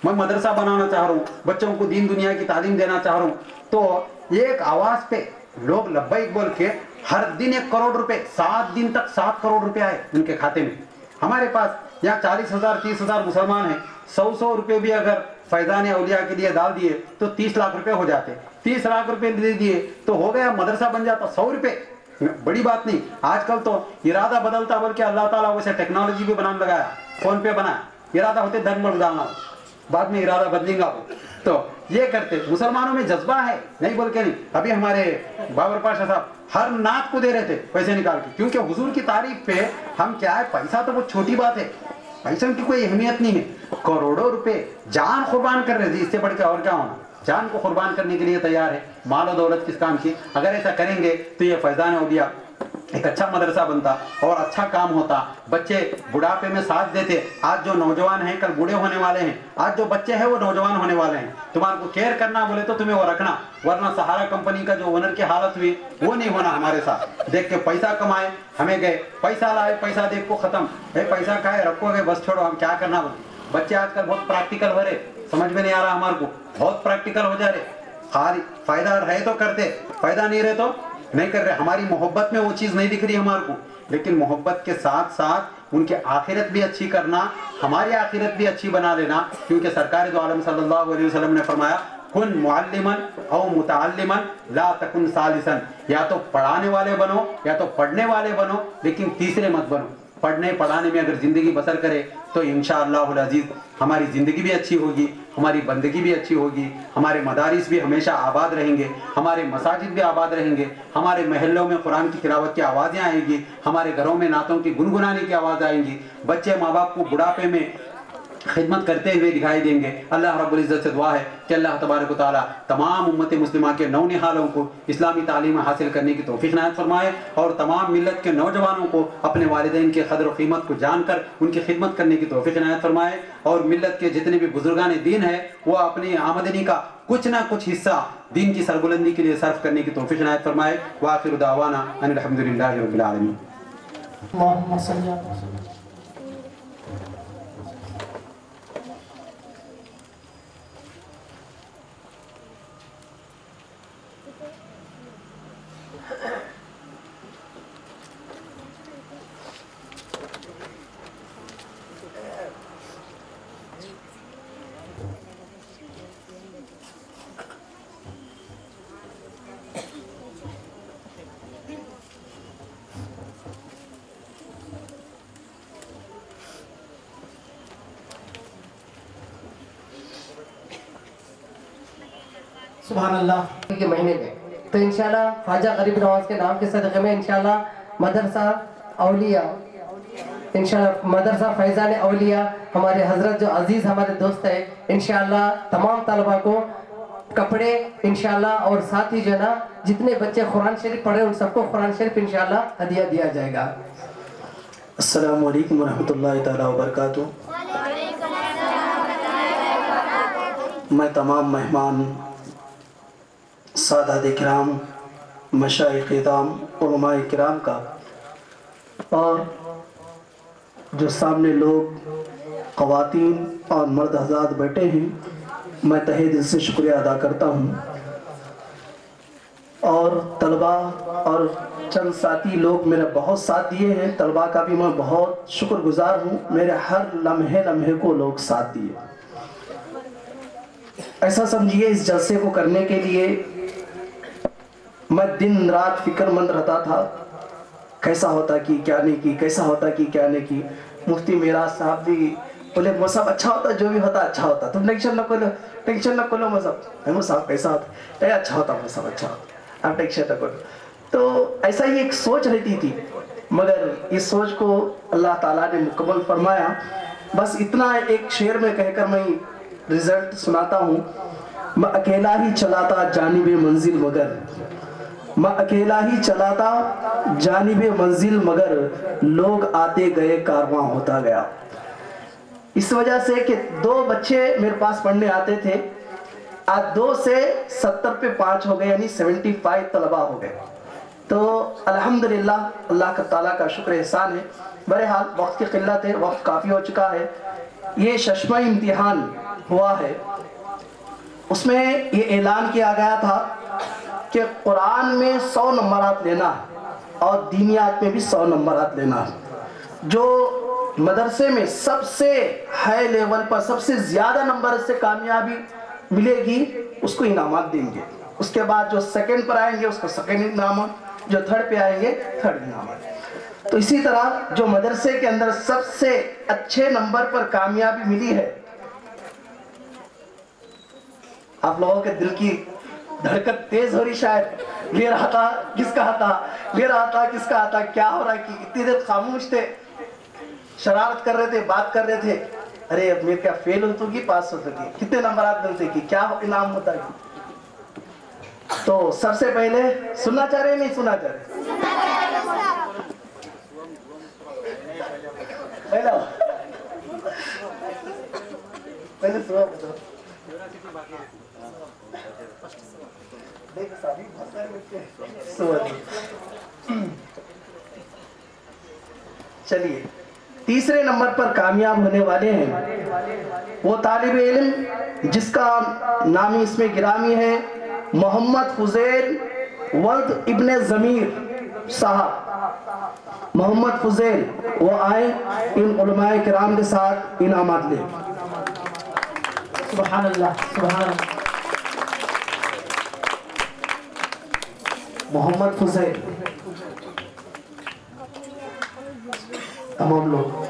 मैं मदरसा बनाना चाह रहा हूँ, बच्चों को दीन दुनिया की तालीम देना चाह रहा हूँ, तो एक आवाज़ पे लोग लब्बैक बोल के हर दिन 1 करोड़ रुपए, 7 दिन तक 7 करोड़ रुपए आए उनके खाते में। हमारे पास यहाँ 40,000 30,000 मुसलमान हैं, 100 रुपये भी अगर फैज़ान औलिया के लिए डाल दिए तो 30 लाख रुपए हो जाते। 30 लाख रुपए दे दिए तो हो गया, मदरसा बन जाता। 100 रुपये बड़ी बात नहीं। आजकल तो इरादा बदलता बोल के अल्लाह ताला वैसे टेक्नोलॉजी भी बनाने लगाया, फोन पे बनाया, इरादा होते धन बढ़ डालना, बाद में इरादा बदलेगा वो। तो ये करते, मुसलमानों में जज्बा है, नहीं बोल के नहीं। अभी हमारे बाबर पाशा साहब हर नात को दे रहे थे पैसे निकाल के, क्योंकि हुजूर की तारीफ पे हम क्या है, पैसा तो बहुत छोटी बात है, पैसे की कोई अहमियत नहीं है। करोड़ों रुपए जान कुर्बान कर रहे थे, इससे बढ़ के और क्या होना। जान को कुर्बान करने के लिए तैयार है, माल और दौलत किस काम की। अगर ऐसा करेंगे तो ये फैज़ान औलिया एक अच्छा मदरसा बनता और अच्छा काम होता, बच्चे बुढ़ापे में साथ देते। आज जो नौजवान हैं कल बूढ़े होने वाले हैं, आज जो बच्चे हैं वो नौजवान होने वाले हैं। तुम्हारे को केयर करना बोले तो तुम्हें वो रखना, वरना सहारा कंपनी का जो ओनर की हालत हुई वो नहीं होना हमारे साथ। देख के पैसा कमाए, हमें गए, पैसा लाए, पैसा देख को खत्म, पैसा खाए रखोगे बस छोड़ो, हम क्या करना। बच्चे आजकल बहुत प्रैक्टिकल हो रहे, समझ में नहीं आ रहा हमारे को, बहुत प्रैक्टिकल हो जा रहे। खाली फायदा रहे तो करते, फायदा नहीं रहे तो नहीं कर रहे। हमारी मोहब्बत में वो चीज़ नहीं दिख रही हमारे को, लेकिन मोहब्बत के साथ साथ उनकी आखिरत भी अच्छी करना, हमारी आखिरत भी अच्छी बना लेना। क्योंकि सरकार दो आलम सल्लल्लाहु अलैहि वसल्लम ने फरमाया, कुन मुअल्लिमन औ मुतअल्लिमन ला तकुन सालिसन, या तो पढ़ाने वाले बनो या तो पढ़ने वाले बनो, लेकिन तीसरे मत बनो। पढ़ने पढ़ाने में अगर ज़िंदगी बसर करे तो इंशाअल्लाहुल अज़ीज़ हमारी ज़िंदगी भी अच्छी होगी, हमारी बंदगी भी अच्छी होगी, हमारे मदारिस भी हमेशा आबाद रहेंगे, हमारे मसाजिद भी आबाद रहेंगे, हमारे महल्लों में कुरान की तिलावत की आवाज़ें आएंगी, हमारे घरों में नातों की गुनगुनाने की आवाज़ आएंगी, बच्चे माँ बाप को बुढ़ापे में खिदमत करते हुए दिखाई देंगे। अल्लाह रब्बुल इज़्ज़त से दुआ है कि अल्लाह तबारक व तआला तमाम उम्मत मुस्लिमा के नौनिहालों को इस्लामी तालीम हासिल करने की तौफीक इनायत फरमाए, और तमाम मिल्लत के नौजवानों को अपने वालिदैन के क़द्र व क़ीमत को जानकर उनकी खिदमत करने की तौफीक इनायत फरमाए, और मिल्लत के जितने भी बुजुर्गान दीन है वो अपनी आमदनी का कुछ ना कुछ हिस्सा दीन की सरबुलंदी के लिए सर्फ करने की तौफीक इनायत फरमाए। व आखिरु दावाना अनिल हम्दुलिल्लाहि रब्बिल आलमीन। सुभान अल्लाह के महीने में तो इंशाल्लाह ख्वाजा गरीब नवाज के नाम के सदक़े में इंशाल्लाह मदरसा औलिया, इंशाल्लाह मदरसा फैज़ान औलिया, हमारे हजरत जो अजीज हमारे दोस्त है, इंशाल्लाह तमाम तलबा को कपड़े इंशाल्लाह, और साथ ही जो है ना जितने बच्चे कुरान शरीफ पढ़े उन सबको कुरान शरीफ इंशाल्लाह हदिया दिया जाएगा। अस्सलामु अलैकुम वरहमतुल्लाहि तआला वबरकातुहू। मैं तमाम मेहमान सादात किराम, मशाइख़ किराम, उलमाए किराम का, और जो सामने लोग ख़वातीन और मर्द हज़रात बैठे हैं, मैं तहे दिल से शुक्रिया अदा करता हूँ। और तलबा और चंद साथी लोग मेरा बहुत साथ दिए हैं, तलबा का भी मैं बहुत शुक्रगुजार हूँ, मेरे हर लम्हे लम्हे को लोग साथ दिए। ऐसा समझिए इस जलसे को करने के लिए मैं दिन रात फिक्रमंद रहता था, कैसा होता कि क्या नहीं की, कैसा होता कि क्या नहीं की। मुफ्ती मेराज साहब भी बोले मौसम अच्छा होता, जो भी होता अच्छा होता, तुम टेंशन न करो मौसम साहब कैसा होता, अच्छा होता मौसम, अच्छा होता, आप टेंशन न करो। तो ऐसा ही एक सोच रहती थी, मगर इस सोच को अल्लाह ताला ने मुकम्मल फरमाया। बस इतना एक शेर में कहकर मैं रिजल्ट सुनाता हूँ। मैं अकेला ही चलाता जानिबे मंजिल मगर, मैं अकेला ही चलाता जानिबे मंजिल मगर, लोग आते गए कारवां होता गया। इस वजह से कि दो बच्चे मेरे पास पढ़ने आते थे, आज 2 से 70 पे 5 हो गए, यानी 75 तलबा हो गए। तो अल्हम्दुलिल्लाह अल्लाह का ताला का शुक्र एहसान है। बहरहाल वक्त की किल्लत है, वक्त काफ़ी हो चुका है। ये शश्मा इम्तिहान हुआ है, उसमें ये ऐलान किया गया था कि कुरान में 100 नंबरात लेना और दीनियात में भी 100 नंबरात लेना। जो मदरसे में सबसे हाई लेवल पर सबसे ज़्यादा नंबर से कामयाबी मिलेगी उसको इनामात देंगे। उसके बाद जो सेकंड पर आएंगे उसको सेकंड इनाम, जो थर्ड पे आएंगे थर्ड इनाम। तो इसी तरह जो मदरसे के अंदर सबसे अच्छे नंबर पर कामयाबी मिली है, आप लोगों के दिल की धड़कन तेज हो रही शायद। ले रहा था किसका आता, ले रहा था किसका आता, क्या हो रहा है कि इतनी देर खामोश थे, शरारत कर रहे थे, बात कर रहे थे। अरे अब मैं क्या फेल होती कि पास होती, कितने नंबर मिलते कि क्या इनाम होता है। तो सबसे पहले सुनना चाह रहे नहीं सुनना चाह रहे? पहले चलिए, तीसरे नंबर पर कामयाब होने वाले हैं वो तालिब इल्म जिसका नाम इसमें गिरामी है मोहम्मद फुजैल वल्द इब्ने ज़मीर साहब। मोहम्मद फुजैल वो आए, इन उलमाए किराम के साथ इनामात ले। सुभान अल्लाह, सुभान अल्लाह। मोहम्मद फुजैल, तमाम लोग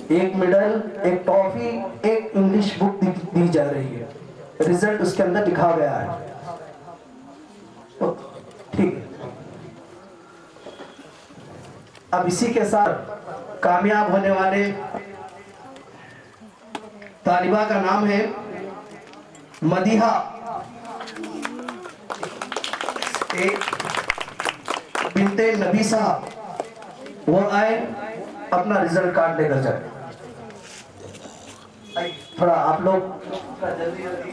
एक मेडल, एक ट्रॉफी, एक इंग्लिश बुक दी जा रही है। रिजल्ट उसके अंदर लिखा गया है। ठीक है, अब इसी के साथ कामयाब होने वाले तालिबा का नाम है मदीहा बिनते नबी साहब। वो आए, अपना रिजल्ट कार्ड लेकर जाए। थोड़ा आप लोग जल्दी जल्दी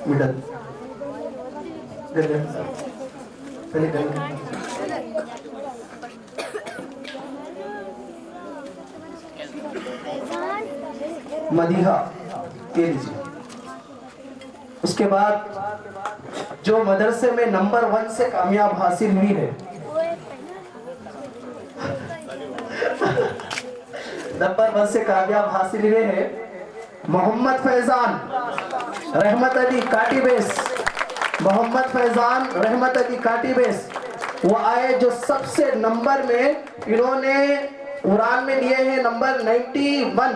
मिडल मदीहा के लीजिए। उसके बाद जो मदरसे में नंबर 1 से कामयाब हासिल हुई है, नंबर 1 से कामयाब हासिल हुए हैं मोहम्मद फैजान रहमत अली काटीबेस। मोहम्मद फैजान रहमत अली काटीबेस वो आए, जो सबसे नंबर में इन्होंने कुरान में लिए हैं नंबर 91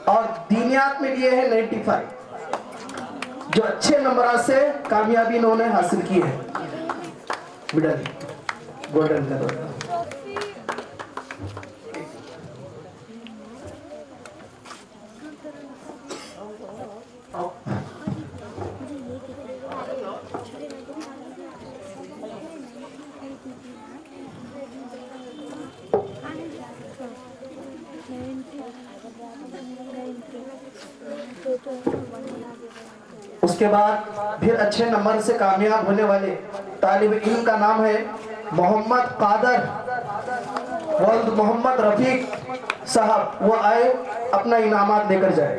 और दीनियात में लिए हैं 95। जो अच्छे नंबर से कामयाबी इन्होंने हासिल की है। Middle golden colour. उसके बाद फिर अच्छे नंबर से कामयाब होने वाले तालिब इल्म का नाम है मोहम्मद कादर वल्द मोहम्मद रफीक साहब। वो आए, अपना इनामात लेकर जाए।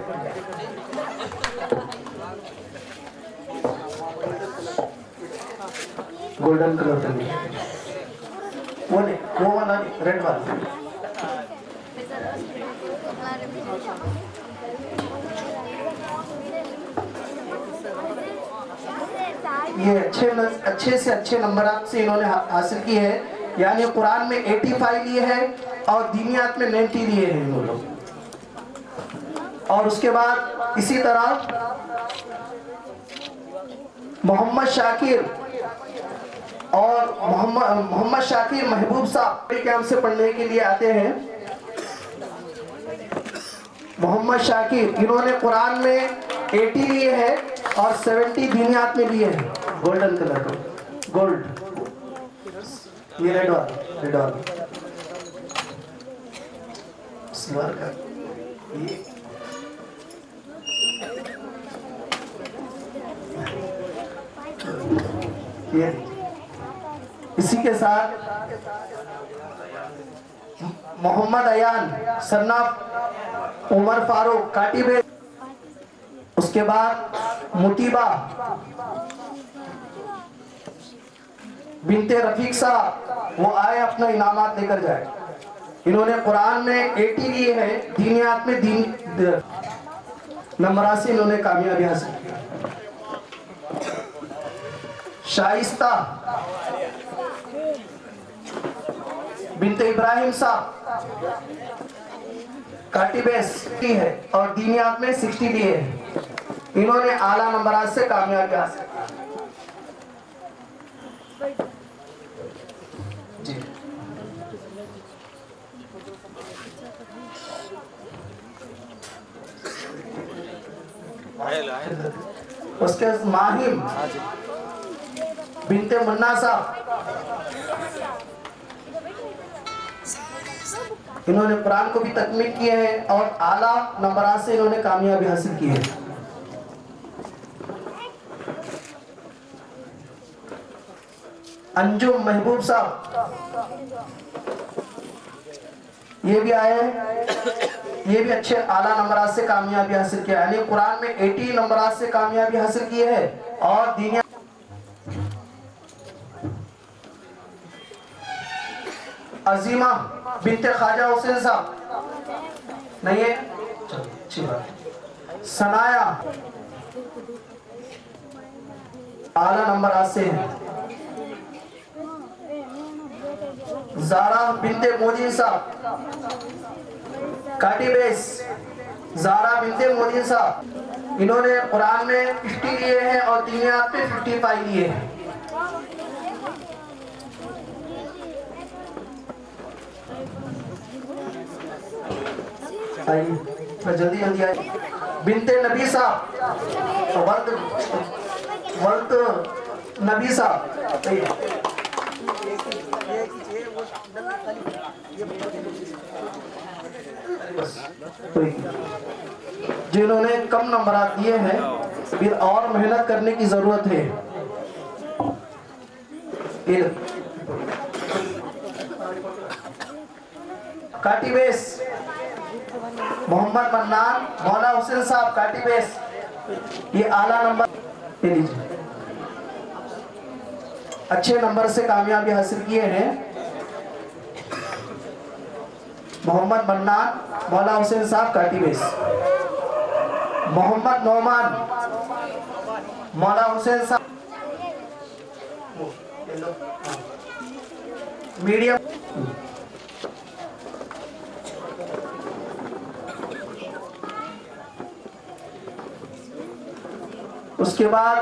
गोल्डन कलर का वो नहीं, वो वाला नहीं, रेड वाला। ये अच्छे से अच्छे नंबर से इन्होंने हासिल की है, यानी कुरान में 85 लिए हैं और दीनियात में 90 लिए हैं इन लोग। और उसके बाद इसी तरह मोहम्मद शाकिर اور محمد شاکر محبوب صاحب کیمپ سے پڑھنے کے لیے آتے ہیں. محمد شاکر انہوں نے قرآن میں 80 لیے ہیں اور 70 دینیات میں لیے ہیں. گولڈن کلر کا گولڈ, یہ ریڈ والا سلور کا. اسی کے ساتھ محمد ایان سن آف عمر فاروق کاٹی بے. اس کے بعد متیبہ بنت رفیق صاحب, وہ آئے اپنا انعامات لے کر جائے. انہوں نے قرآن میں 80 لیے ہیں, دینیات میں نمبرات سے انہوں نے کامیابی حاصل کی. شائستہ بنت ابراہیم صاحب کاٹی بیس کی ہے اور دینیات میں 60 لیے ہیں. انہوں نے اعلیٰ نمبرات سے کامیابی حاصل کی. اس کے ماہم بنت منا صاحب, انہوں نے قرآن کو بھی تکمیل کیے ہیں اور اعلیٰ نمبرات سے انہوں نے کامیابی حاصل کی ہے. انجم محبوب صاحب یہ بھی آئے ہیں, یہ بھی اچھے اعلیٰ نمبرات سے کامیابی حاصل کیا, یعنی قرآن میں 80 نمبرات سے کامیابی حاصل کی ہے اور دینیا. عظیمہ بنت خواجہ حسین صاحب نہیں ہے, اچھی بات. ثنایا اعلیٰ نمبرات سے ہیں. زارا بنت مودین صاحب کاٹی بیس, زارا بنت مودین صاحب انہوں نے قرآن میں 50 لیے ہیں اور دینیات میں 55 لیے ہیں. جلدی جلدی آئے. بنت نبی صاحب ولد نبی صاحب جنہوں نے کم نمبرات دیے ہیں, پھر اور محنت کرنے کی ضرورت ہے. کاٹی بیس محمد منان مولا حسین صاحب کاٹی بیس, یہ اعلیٰ نمبر لے لیجیے, اچھے نمبر سے کامیابی حاصل کیے ہیں. محمد منان مولا حسین صاحب کاٹی بیس. محمد نعمان مولا حسین صاحب میڈیم. اس کے بعد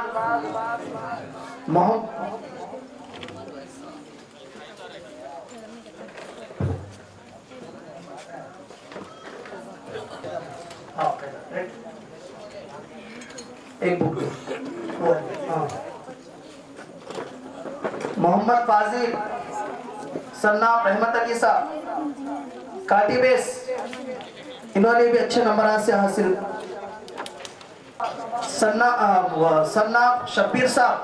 ایک بک محمد فاضل ثنا رحمت علی صاحب کاٹی بیس, انہوں نے بھی اچھے نمبرات سے حاصل. ثنا شبیر صاحب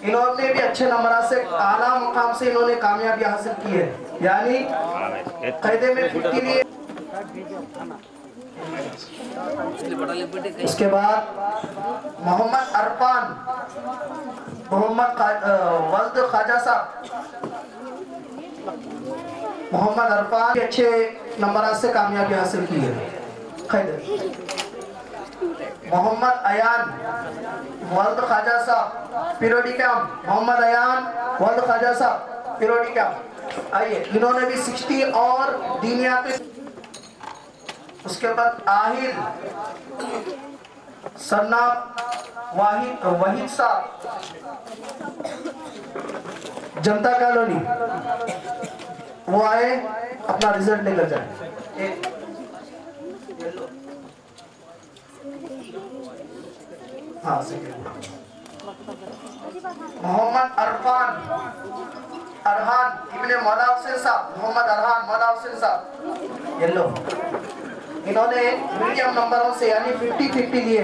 انہوں نے بھی اچھے نمبرات سے اعلیٰ مقام سے انہوں نے کامیابی حاصل کی ہے, یعنی قاعدے میں 50 لیے. اس کے بعد محمد عرفان محمد ولد خواجہ صاحب, محمد عرفان بھی اچھے نمبرات سے کامیابی حاصل کی ہے. محمد ایان ولد خواجہ صاحب پیروڈی کیمپ, محمد ایان ولد خواجہ صاحب پیروڈی کیمپ. آئیے, انہوں نے بھی 60 اور دینیات. اس کے بعد آہل ثنا وحید صاحب जनता कॉलोनी, वो आए अपना रिजल्ट लेकर जाए। हाँ, मोहम्मद अरहान इब्ने मौला हुसैन साहब, मोहम्मद अरहान मौला हुसैन साहब येलो, इन्होंने मीडियम नंबरों से यानी 50-50 लिए।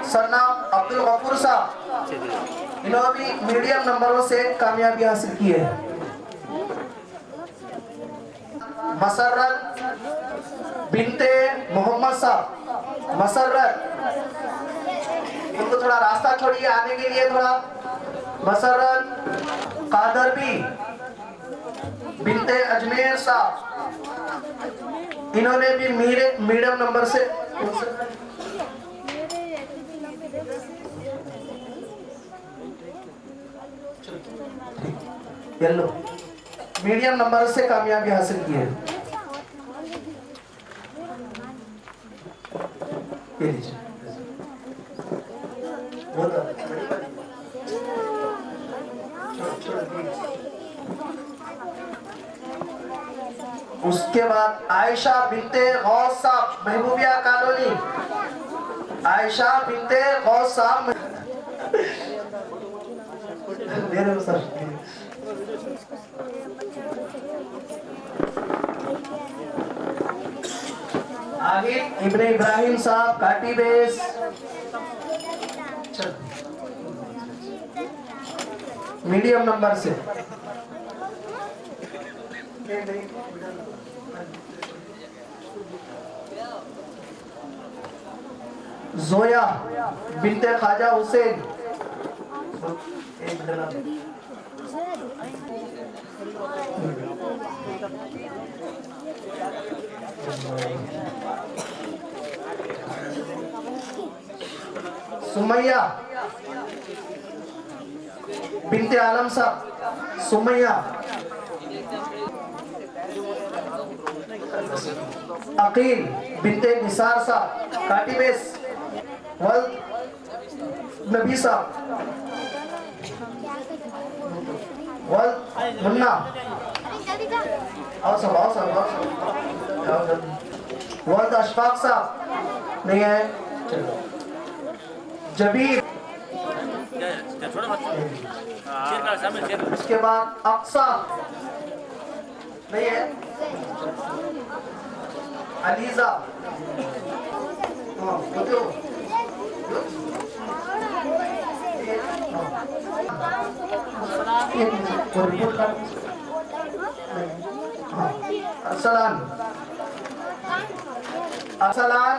सरनाम अब्दुल गफूर साहब, इन्होंने भी मीडियम नंबरों से कामयाबी हासिल की है। मसर्रत बिनते मोहम्मद साहब, मसर्रत, उनको थोड़ा रास्ता छोड़िए आने के लिए थोड़ा। मसर्रत कादरबी बिनते अजमेर साहब, इन्होंने भी मीडियम नंबर से येलो मीडियम नंबर से कामयाबी हासिल की है। ये लीजिए। उसके बाद आयशा बिनते गौस साहब, महबूबिया कॉलोनी, आयशा बिनते गौस साहब, आगे इब्ने इब्राहिम साहब काटी बेस, मीडियम नंबर से। जोया बिनते ख्वाजा हुसैन, सुमैया बिनते आलम साहब, सुमैया। अकील बिनते निसार साहब काटी बेस, वल्द नबी साहब, वल्द मुन्ना, आओ सब आओ सब आओ सब, वल्द अशफाक साहब नहीं है, चलो। जबीर, उसके बाद अक्सा नहीं है, अलीजा, अरसलान, अरसलान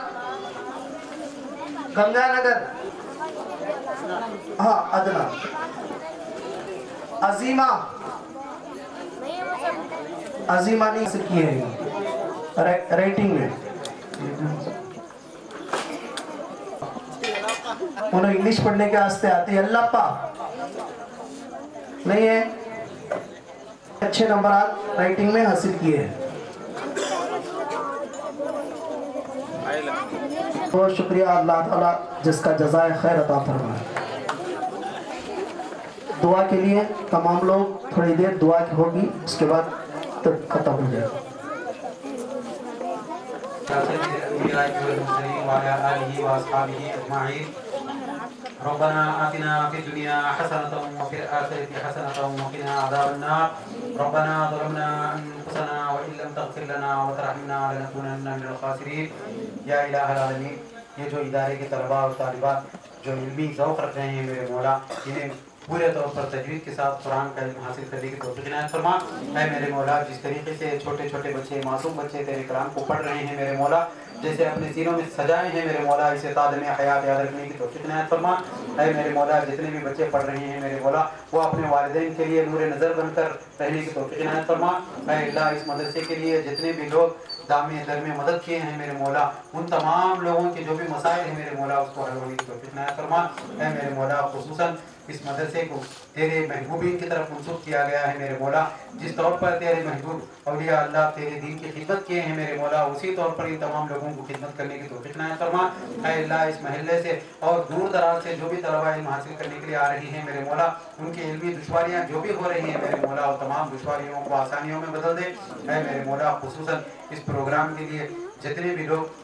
गंगानगर, हाँ अदना, अजीमा, अजीमा नहीं हासिल की है रेटिंग में। उन्हें इंग्लिश पढ़ने के वास्ते आते हैं। अल्लापा नहीं है, अच्छे नंबर राइटिंग में हासिल किए हैं। बहुत शुक्रिया अल्लाह ताला जिसका जज़ाए खैर अता फरमाए। दुआ के लिए तमाम लोग थोड़ी देर दुआ की होगी, उसके बाद तो खत्म हो जाएगा। रब्बना आतिना फिद दुनिया हसनतन व फिल आखिरति हसनतन व क़िना अज़ाबन्नार रब्बना ज़लमना अनफुसना व इन लम तग़फिर लना व तरहमना लनकूनन्ना मिनल ख़ासिरीन। या इलाहल आलमीन, ये जो इदारे के तलबा और तालिबात जो इल्मी ज़ौक़ रख रहे हैं मेरे मौला, इन्हें पूरे तौर पर तजवीज़ के साथ कुरान का इल्म हासिल करने की तौफ़ीक़ इनायत फरमा। ऐ मेरे मौला, जिस तरीके से छोटे छोटे बच्चे, मासूम बच्चे तेरे कलाम को पढ़ रहे हैं मेरे मौला, जैसे अपने सीनों में सजाए हैं मेरे मौला, इसे ताज़ में हयात याद रखने की तौफ़ीक़ इनायत फरमा। ऐ मेरे मौला, जितने भी बच्चे पढ़ रहे हैं मेरे मौला, वो अपने वालिदैन के लिए नूर नज़र बनकर रहने की तौफ़ीक़ इनायत फरमा। ऐ अल्लाह, इस मदरसे के लिए जितने भी लोग दामे दर में मदद किए हैं मेरे मौला, उन तमाम लोगों के जो भी मसाइल हैं मेरे मौला, उसको हल होने की तौफ़ीक़ इनायत फरमा। ऐ मेरे मौला, खुसूसन इस मदरसे को तेरे महबूबीन की तरफ मंसूब किया गया है मेरे मौला। जिस तौर पर तेरे महबूब औलिया अल्लाह तेरे दीन की खिदमत किए हैं मेरे मौला, उसी तौर पर इन तमाम लोगों को खिदमत करने की तौफीक इनायत फरमा। ऐ अल्लाह इस महल्ले से और दूर दराज से जो भी तलबा इल्म हासिल करने के लिए आ रही हैं मेरे मौला, उनकी इल्मी दुश्वारियाँ जो भी हो रही हैं मेरे मौला, और तमाम दुश्वारियों को आसानियों में बदल दे। ऐ मेरे मौला खुसूसन इस प्रोग्राम के लिए जितने भी लोग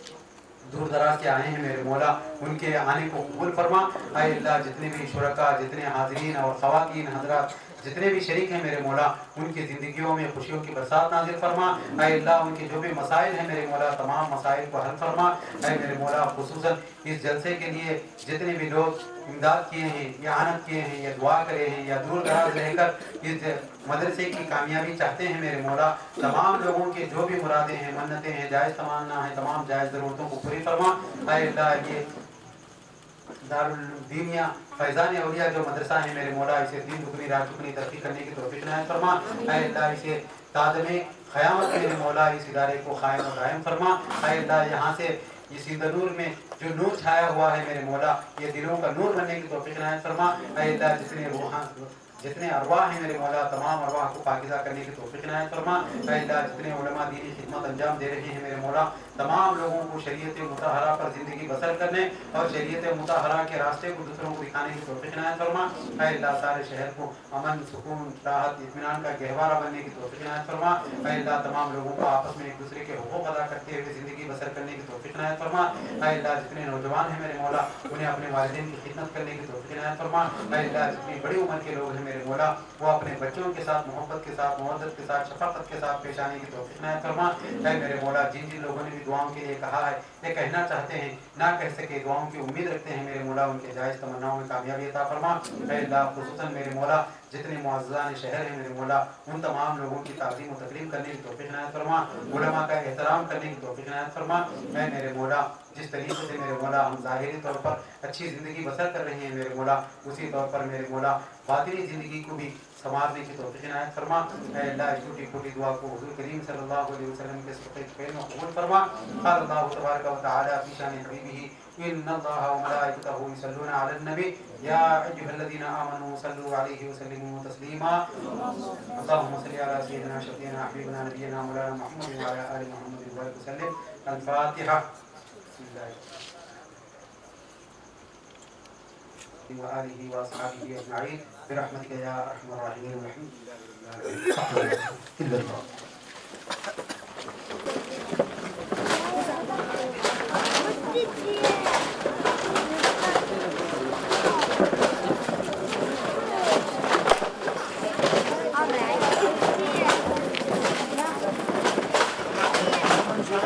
दूर दराज से आए हैं मेरे मौला, उनके आने को कबूल फरमा। ऐ अल्लाह जितने भी शुरका, जितने हाज़रीन और ख़वातीन हज़रात जितने भी शरीक हैं मेरे मौला, उनकी ज़िंदगियों में खुशियों की बरसात नाज़िल फरमा। ऐ अल्लाह उनके जो भी मसाइल हैं मेरे मौला, तमाम मसाइल को हल फरमा। ऐ मेरे मौला खुसूसन इस जलसे के लिए जितने भी लोग इमदाद किए हैं या आनत किए हैं या दुआ करे हैं या दूर दराज रहकर इस मदरसे की कामयाबी चाहते हैं मेरे मौला, तमाम लोगों के जो भी मुरादें हैं, मन्नतें हैं, जायज़ तमन्ना है, तमाम जायज़ ज़रूरतों को पूरी फरमा। ऐ अल्लाह ये दारुल दीनिया फैज़ान औलिया जो मदरसा है मेरे मौला, इसे दीन दुगनी रात दुगनी तरक्की करने की तौफीक इनायत फरमा। ऐ अल्लाह इसे तादमे क़यामत मेरे मौला इस इदारे को क़ायम और दायम फरमा। ऐ अल्लाह यहाँ से इस इंदनूर में जो नूर छाया हुआ है मेरे मौला, ये दिलों का नूर बनने की तौफीक इनायत फरमा। ऐ अल्लाह जितने रूहान जितने अरवाह हैं मेरे मौला, तमाम अरवाह को पाकीज़ा करने की तौफीक इनायत फरमा। ऐ अल्लाह जितने उलमा दीनी खिदमत अंजाम दे रहे हैं मेरे मौला, तमाम लोगों को शरीयत मुतहरा पर ज़िंदगी बसर करने और शरीयत मुतहरा के रास्ते को दूसरों को दिखाने की तौफीक इनायत फरमा। ऐ अल्लाह सारे शहर को अमन, सुकून, राहत, इत्मीनान का गहवारा बनने की तौफीक इनायत फरमा। ऐ अल्लाह तमाम लोगों को आपस में एक दूसरे के हुकूक अदा करते हुए ज़िंदगी बसर करने की तौफीक इनायत फरमा। ऐ अल्लाह जितने नौजवान हैं मेरे मौला, उन्हें अपने वालिदैन की खिदमत करने की तौफीक इनायत फरमा। ऐ अल्लाह जितनी बड़ी उम्र के लोग हैं मेरे मौला, वो अपने बच्चों के साथ मोहब्बत के साथ, मवद्दत के साथ, शफाकत के साथ पेश आने की तौफीक इनायत फरमा। ऐ मेरे मौला जिन जिन लोगों ने भी दुआओं के लिए कहा है, ये कहना चाहते हैं ना कह सके, दुआओं की उम्मीद रखते हैं मेरे मौला, उनके जायज़ तमन्नाओं में कामयाबी अता फरमा। ऐ अल्लाह खुसूसन मेरे मौला जितने मुअज़्ज़ज़ान शहर हैं मेरे मौला, उन तमाम लोगों की ताज़ीम और तकरीम करने की तौफीक इनायत फरमा, उलमा का एहतराम करने की तौफीक इनायत फरमा। ऐ मेरे मौला जिस तरीके से मेरे मौला हम ज़ाहिरी तौर पर अच्छी ज़िंदगी बसर कर रहे हैं मेरे मौला, उसी तौर पर मेरे मौला बातिनी ज़िंदगी को भी संवारने की तौफीक इनायत फरमा। ऐ अल्लाह इस टूटी फूटी दुआ को हुज़ूर करीम सल्लल्लाहु अलैहि वसल्लम के सदक़े में कबूल फरमा। क़ाल अल्लाहु तबारक व तआला फ़ी शानि हबीबिही इन्नल्लाहा व मलाइकतहु युसल्लूना अलन नबी या अय्युहल्लज़ीना आमनू सल्लू अलैहि व सल्लिमू तस्लीमा। अल्लाहुम्मा सल्लि अला सय्यिदिना शफ़ीना हबीबिना नबिय्यिना मौलाना मुहम्मद व अला आलि मुहम्मद व सल्लिम। अल-फ़ातिहा। وآله وأصحابه أجمعين برحمتك يا أرحم الراحمين.